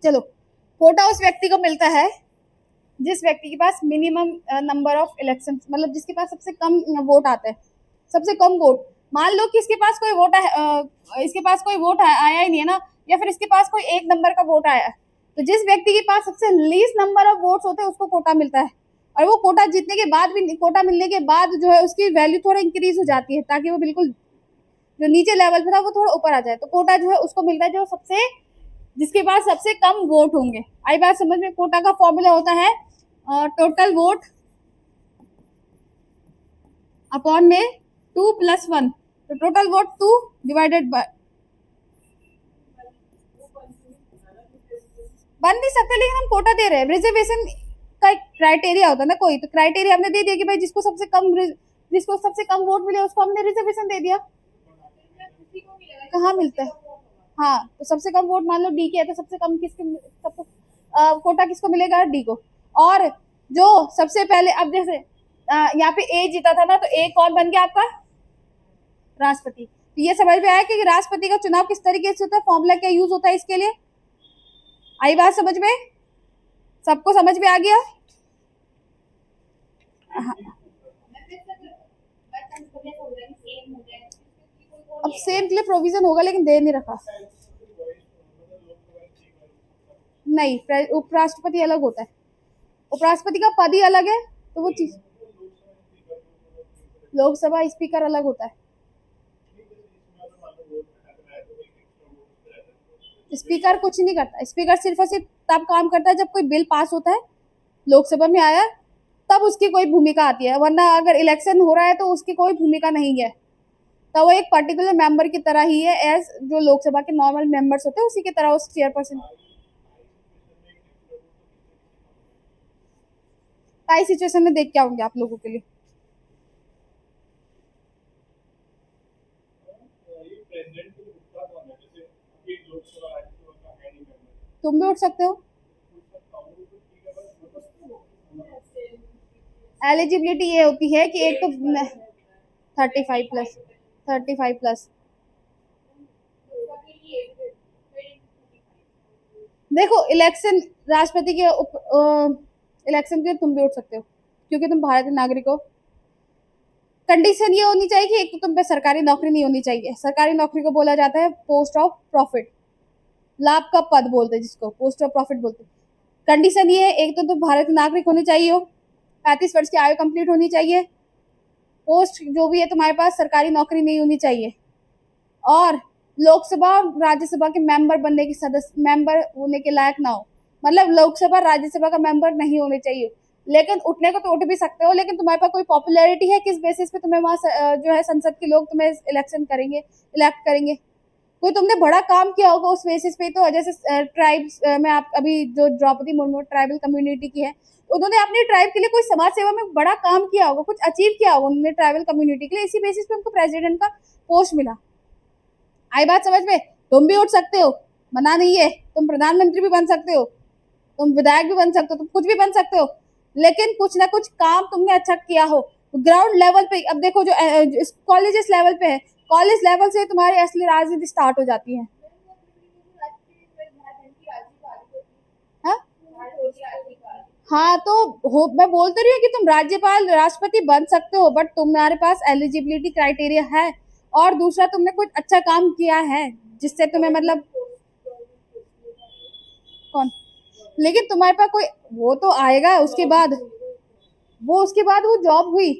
चलो, कोटा उस व्यक्ति को मिलता है जिस व्यक्ति के पास मिनिमम नंबर ऑफ इलेक्शन, मतलब जिसके पास सबसे कम वोट आते हैं, सबसे कम वोट। मान लो कि इसके पास कोई वोट इसके पास कोई वोट आया ही नहीं है ना, या फिर इसके पास कोई एक नंबर का वोट आया है, तो जिस व्यक्ति के पास सबसे लीस्ट नंबर ऑफ वोट्स होते हैं उसको कोटा मिलता है। और वो कोटा जीतने के बाद भी, कोटा मिलने के बाद जो है उसकी वैल्यू थोड़ा इंक्रीज हो जाती है, ताकि वो बिल्कुल जो नीचे लेवल पे था वो थोड़ा ऊपर आ जाए। तो कोटा जो है उसको मिलता है जो सबसे, जिसके पास सबसे कम वोट होंगे। आई बात समझ में? कोटा का फॉर्मूला होता है टोटल वोट अपॉन में 2+1, तो टोटल वोट 2 डिवाइडेड बाय, बन नहीं सकते लेकिन हम कोटा दे रहे हैं। रिजर्वेशन का एक क्राइटेरिया होता है ना कोई, तो क्राइटेरिया हमने दे दिया कि भाई जिसको सबसे कम वोट मिले उसको हमने रिजर्वेशन दे दिया। कहाँ मिलता है? हाँ, तो सबसे कम वोट मान लो डी के है, तो सबसे कम सबको कोटा किसको मिलेगा? डी को। और जो सबसे पहले, अब जैसे यहाँ पे ए जीता था ना, तो ए कौन बन गया आपका? राष्ट्रपति। तो ये समझ में आया कि राष्ट्रपति का चुनाव किस तरीके से होता है, फॉर्मूला क्या यूज होता है इसके लिए? आई बात समझ में? सबको समझ में आ गया? हाँ। अब सेम के लिए प्रोविजन होगा लेकिन दे नहीं रखा। नहीं, उपराष्ट्रपति अलग होता है, उपराष्ट्रपति का पद ही अलग है, तो वो चीज। लोकसभा स्पीकर अलग होता है। स्पीकर कुछ नहीं करता, स्पीकर सिर्फ और सिर्फ तब काम करता है जब कोई बिल पास होता है, लोकसभा में आया, तब उसकी कोई भूमिका आती है, वरना अगर इलेक्शन हो रहा है तो उसकी कोई भूमिका नहीं है। तो वो एक पर्टिकुलर मेंबर की तरह ही है, एज जो लोकसभा के नॉर्मल मेंबर्स होते हैं उसी की तरह उस चेयरपर्सन। टाई सिचुएशन में देख के आऊंगे आप लोगों के लिए। तुम भी उठ सकते हो। एलिजिबिलिटी ये होती है कि एक तो 35+, 35+। देखो, इलेक्शन राष्ट्रपति के इलेक्शन के तुम भी उठ सकते हो क्योंकि तुम भारतीय नागरिक हो। कंडीशन ये होनी चाहिए कि एक तो तुम पे सरकारी नौकरी नहीं होनी चाहिए। सरकारी नौकरी को बोला जाता है पोस्ट ऑफ प्रॉफिट, लाभ का पद बोलते हैं जिसको पोस्ट ऑफ प्रॉफिट बोलते हैं। कंडीशन ये है, एक तो तुम भारतीय नागरिक होने चाहिए हो, 35 वर्ष की आयु कंप्लीट होनी चाहिए, पोस्ट जो भी है तुम्हारे पास सरकारी नौकरी नहीं होनी चाहिए, और लोकसभा और राज्यसभा के मेंबर बनने के सदस्य, मेंबर होने के लायक ना हो। मतलब लोकसभा राज्यसभा का मेंबर नहीं होने चाहिए, लेकिन उठने को तो उठ भी सकते हो, लेकिन तुम्हारे पास कोई पॉपुलैरिटी है, किस बेसिस पे तुम्हें वहां जो है संसद के लोग तुम्हें इलेक्शन करेंगे, इलेक्ट करेंगे? कोई तुमने बड़ा काम किया होगा उस बेसिस पे। तो जैसे ट्राइब्स में आप अभी जो द्रौपदी मुर्मू ट्राइबल कम्युनिटी की है, उन्होंने अपनी ट्राइब के लिए कोई समाज सेवा में बड़ा काम किया होगा, कुछ अचीव किया होगा उन्होंने ट्राइबल कम्युनिटी के लिए, इसी बेसिस पे उनको प्रेसिडेंट का पोस्ट मिला। आई बात समझ में? तुम भी उठ सकते हो, मना नहीं है, तुम प्रधानमंत्री भी बन सकते हो, तुम विधायक भी बन सकते हो, तुम कुछ भी बन सकते हो, लेकिन कुछ ना कुछ काम तुमने अच्छा किया हो ग्राउंड लेवल पे। अब देखो जो कॉलेजेस लेवल पे है, कॉलेज लेवल से तुम्हारी असली राजनीति स्टार्ट हो जाती है। हाँ, हाँ, तो मैं बोलते रही हूँ कि तुम राज्यपाल राष्ट्रपति बन सकते हो, बट तुम्हारे पास एलिजिबिलिटी क्राइटेरिया है, और दूसरा तुमने कुछ अच्छा काम किया है जिससे तुम्हें मतलब कौन, लेकिन तुम्हारे पास कोई वो तो आएगा उसके बाद, वो जॉब हुई,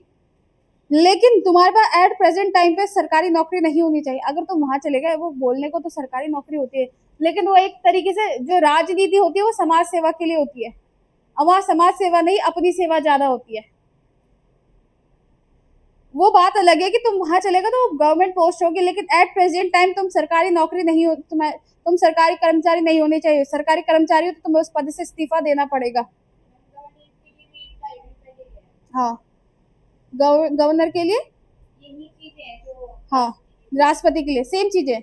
लेकिन तुम्हारे पास एट प्रेजेंट टाइम पे सरकारी नौकरी नहीं होनी चाहिए। अगर तुम वहां चले गए, वो बोलने को तो सरकारी नौकरी होती है, लेकिन वो एक तरीके से जो राजनीति होती है वो समाज सेवा के लिए होती है, और वहां समाज सेवा नहीं अपनी सेवा ज्यादा होती है। वो बात अलग है कि तुम वहां चलेगा तो गवर्नमेंट पोस्ट होगी, लेकिन एट प्रेजेंट टाइम तुम सरकारी नौकरी नहीं हो, तुम सरकारी कर्मचारी नहीं होने चाहिए। सरकारी कर्मचारी हो तो तुम्हें उस पद से इस्तीफा देना पड़ेगा। हाँ, गवर्नर के लिए, हाँ, राष्ट्रपति के लिए सेम चीजें।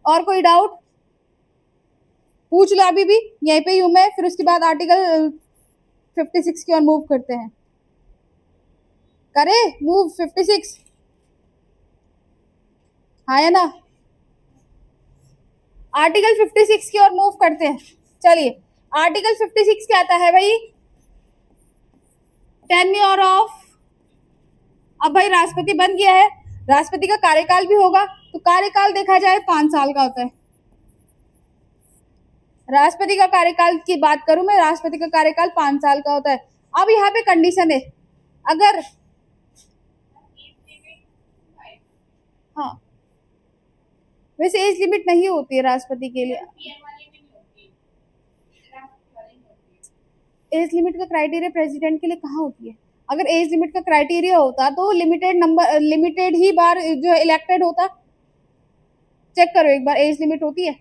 और कोई डाउट पूछ लो, अभी भी यहीं पे ही हूं मैं। फिर उसके बाद आर्टिकल 56 की ओर मूव करते हैं। करे मूव 56? हाँ, है ना? आर्टिकल 56 की ओर मूव करते हैं। चलिए आर्टिकल 56 क्या आता है भाई, टेन्योर ऑफ, अब भाई राष्ट्रपति बन गया है, राष्ट्रपति का कार्यकाल भी होगा, तो कार्यकाल देखा जाए 5 साल का होता है। राष्ट्रपति का कार्यकाल की बात करूं मैं, राष्ट्रपति का कार्यकाल 5 साल का होता है। अब यहाँ पे कंडीशन है, अगर हाँ वैसे एज लिमिट नहीं होती है राष्ट्रपति के लिए, एज लिमिट का क्राइटेरिया प्रेसिडेंट के लिए कहाँ होती है, अगर एज लिमिट का क्राइटेरिया होता तो लिमिटेड ही बार जो इलेक्टेड होता। चेक करो एक बार, एज लिमिट होती है,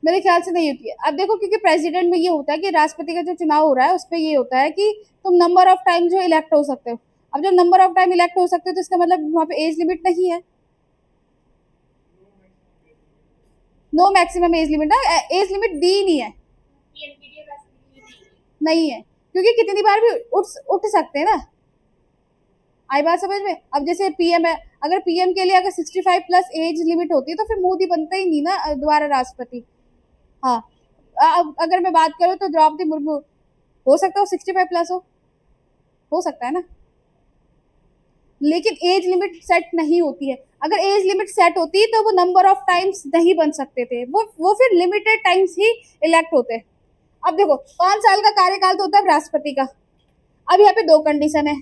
मेरे ख्याल से नहीं होती है। अब देखो क्योंकि प्रेसिडेंट में ये होता है कि राष्ट्रपति का जो चुनाव हो रहा है उस पर ये होता है कि तुम नंबर ऑफ टाइम जो इलेक्ट हो सकते हो। अब जब नंबर ऑफ टाइम इलेक्ट हो सकते हो तो इसका मतलब वहां पे एज लिमिट नहीं है, नो मैक्सिमम एज लिमिट है, एज लिमिट दी नहीं है, नहीं है, क्योंकि कितनी बार भी उठ सकते हैं ना। आई बात समझ में। अब जैसे पीएम है, अगर पीएम के लिए अगर 65 प्लस एज लिमिट होती है तो फिर मोदी बनता ही नहीं ना दोबारा राष्ट्रपति। हाँ अब अगर मैं बात करूँ तो द्रौपदी मुर्मू हो सकता है 65 प्लस हो सकता है ना, लेकिन एज लिमिट सेट नहीं होती है। अगर एज लिमिट सेट होती तो वो नंबर ऑफ टाइम्स नहीं बन सकते थे, वो फिर लिमिटेड टाइम्स ही इलेक्ट होते। अब देखो 5 साल का कार्यकाल तो होता है राष्ट्रपति का। अब यहाँ पे 2 कंडीशन है,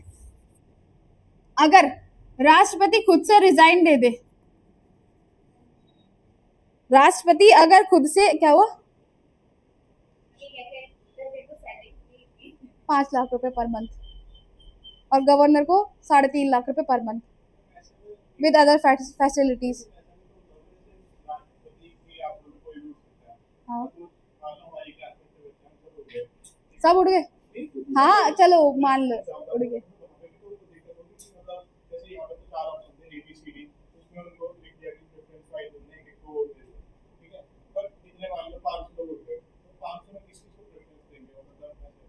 अगर राष्ट्रपति खुद से रिजाइन दे दे, राष्ट्रपति अगर खुद से क्या हुआ 5 लाख रुपए पर मंथ और गवर्नर को 3.5 लाख रुपए per month with other facilities. हाँ सब उड़ गए, हाँ चलो मान लो उड़ गए।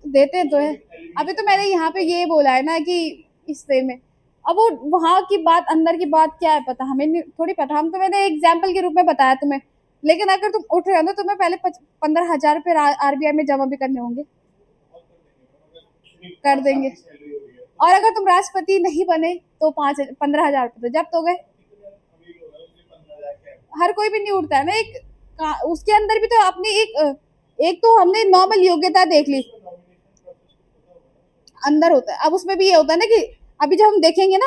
देते तो है, अभी तो मैंने यहाँ पे ये बोला है ना कि इस वे में, अब वो वहां की बात अंदर की बात क्या है पता हमें थोड़ी पता, हम तो मैंने एग्जाम्पल के रूप में बताया तुम्हें। लेकिन अगर तुम उठ रहे हो ना तुम्हें पहले 15,000 रुपये आरबीआई में जमा भी करने होंगे, कर देंगे। और अगर तुम राष्ट्रपति नहीं बने तो 15,000 रुपये तो जब्त हो गए। हर कोई भी नहीं उठता है ना, एक उसके अंदर भी तो अपनी एक तो हमने नॉर्मल योग्यता देख ली, अंदर होता है। अब उसमें भी ये होता है ना कि अभी जब हम देखेंगे ना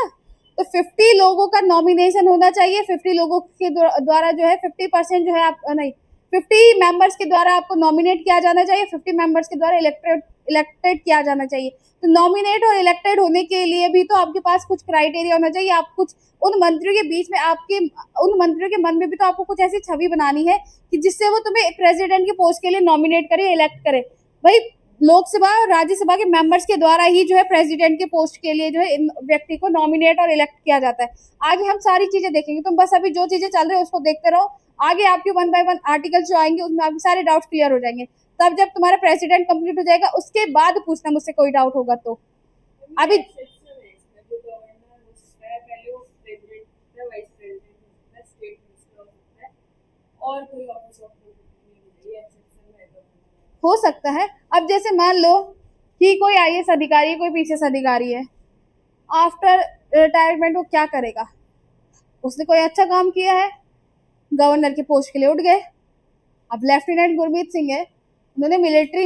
तो 50 लोगों का नॉमिनेशन होना चाहिए, 50 लोगों के द्वारा जो है 50% जो है आप नहीं 50 मेंबर्स के द्वारा आपको नॉमिनेट किया जाना चाहिए, 50 मेंबर्स के द्वारा इलेक्टेड किया जाना चाहिए। तो नॉमिनेट और इलेक्टेड होने के लिए भी तो आपके पास कुछ क्राइटेरिया होना चाहिए, आप कुछ उन मंत्रियों के बीच में आपके उन मंत्रियों के मन में भी तो आपको कुछ ऐसी छवि बनानी है कि जिससे वो तुम्हें प्रेसिडेंट के पोस्ट के लिए नॉमिनेट करे, इलेक्ट करे। भाई लोकसभा और राज्यसभा के मेंबर्स के द्वारा ही जो है प्रेसिडेंट के पोस्ट के लिए जो है इन व्यक्ति को नॉमिनेट और इलेक्ट किया जाता है। आगे हम सारी चीजें देखेंगे, तुम बस अभी जो चीजें चल रही है उसको देखते रहो, आगे आपके 1 बाय 1 आर्टिकल जो आएंगे उसमें आपके सारे डाउट्स क्लियर हो जाएंगे। तब जब तुम्हारा प्रेसिडेंट कंप्लीट हो जाएगा उसके बाद पूछना मुझसे कोई डाउट होगा तो। अभी और कोई हो सकता है। अब जैसे मान लो कि कोई आईएएस अधिकारी कोई पीसीएस अधिकारी है, आफ्टर रिटायरमेंट वो क्या करेगा, उसने कोई अच्छा काम किया है, गवर्नर के पोस्ट के लिए उठ गए। अब लेफ्टिनेंट गुरमीत सिंह है, उन्होंने मिलिट्री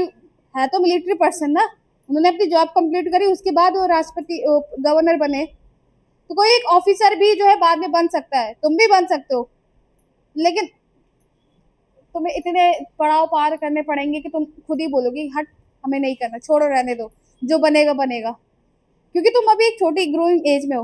है तो मिलिट्री पर्सन ना, उन्होंने अपनी जॉब कंप्लीट करी उसके बाद वो राष्ट्रपति गवर्नर बने। तो कोई एक ऑफिसर भी जो है बाद में बन सकता है, तुम भी बन सकते हो, लेकिन तुम्हें इतने पड़ाव पार करने पड़ेंगे कि तुम खुद ही बोलोगे हट हमें नहीं करना, छोड़ो रहने दो, जो बनेगा बनेगा, क्योंकि तुम अभी एक छोटी ग्रोइंग एज में हो।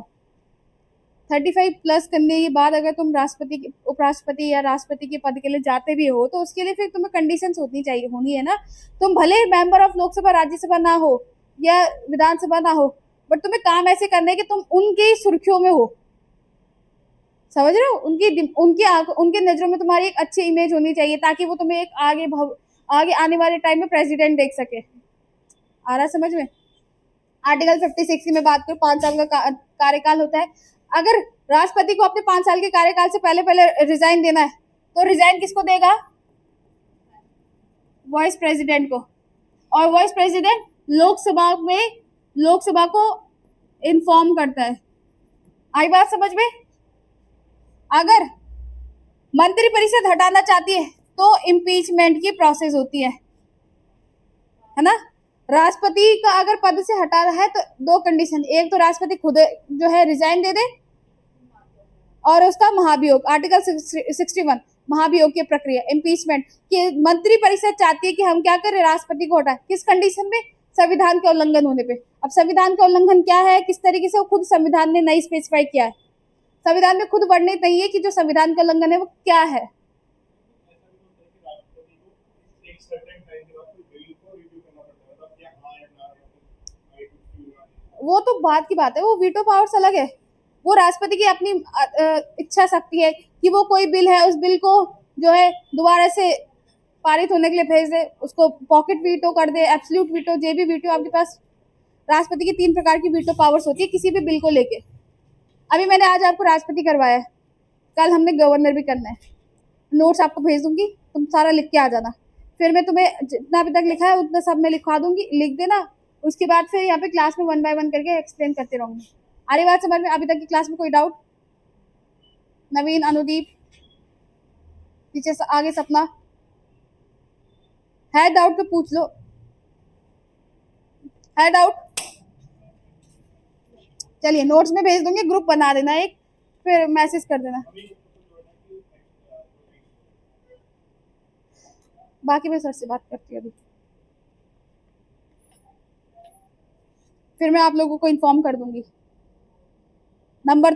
35 प्लस करने के बाद अगर तुम राष्ट्रपति उपराष्ट्रपति या राष्ट्रपति के पद के लिए जाते भी हो तो उसके लिए फिर तुम्हें कंडीशंस होनी है ना। तुम भले मेंबर ऑफ लोकसभा राज्यसभा ना हो या विधानसभा ना हो, बट तुम्हें काम ऐसे करने कि तुम उनकी सुर्खियों में हो, समझ रहे हो, उनके नजरों में तुम्हारी एक अच्छी इमेज होनी चाहिए ताकि वो तुम्हें एक आगे आने वाले टाइम में प्रेसिडेंट देख सके। आ रहा समझ में। आर्टिकल 56 में बात करूं 5 साल का कार्यकाल होता है। अगर राष्ट्रपति को अपने 5 साल के कार्यकाल से पहले रिजाइन देना है तो रिजाइन किसको देगा, वाइस प्रेसिडेंट को, और वाइस प्रेसिडेंट लोकसभा को इन्फॉर्म करता है। आई बात समझ में? अगर मंत्रिपरिषद हटाना चाहती है तो इम्पीचमेंट की प्रोसेस होती है ना। राष्ट्रपति का अगर पद से हटा रहा है तो दो कंडीशन, एक तो राष्ट्रपति खुद जो है रिजाइन दे दे, और उसका महाभियोग, आर्टिकल 61 महाभियोग की प्रक्रिया, इम्पीचमेंट कि मंत्रिपरिषद चाहती है कि हम क्या करें, राष्ट्रपति को हटाए। किस कंडीशन में? संविधान के उल्लंघन होने पे। अब संविधान का उल्लंघन क्या है, किस तरीके से, वो खुद संविधान ने नहीं स्पेसिफाई किया है। संविधान में खुद वर्णित नहीं है कि जो संविधान का उल्लंघन है वो क्या है। वो तो बात की बात है, वो वीटो पावर्स अलग है। वो राष्ट्रपति की अपनी इच्छा शक्ति है कि वो कोई बिल है, उस बिल को जो है दोबारा से पारित होने के लिए भेज दे, उसको पॉकेट वीटो कर दे, एब्सोल्यूट वीटो, जेबी वीटो। आपके पास राष्ट्रपति की 3 प्रकार की वीटो पावर्स होती है किसी भी बिल को लेके। अभी मैंने आज आपको राष्ट्रपति करवाया है, कल हमने गवर्नर भी करना है। नोट्स आपको भेज दूंगी, तुम सारा लिख के आ जाना। फिर मैं तुम्हें जितना अभी तक लिखा है उतना सब मैं लिखवा दूंगी, लिख देना। उसके बाद फिर यहाँ पे क्लास में 1 बाय 1 करके एक्सप्लेन करते रहूंगी। आ रही बात समझ में? अभी तक की क्लास में कोई डाउट? नवीन, अनुदीप, पीछे आगे सपना, है डाउट तो पूछ लो। है डाउट? चलिए नोट्स में भेज दूंगी, ग्रुप बना देना एक, फिर मैसेज कर देना। बाकी मैं सर से बात करती हूँ अभी, फिर मैं आप लोगों को इन्फॉर्म कर दूंगी। नंबर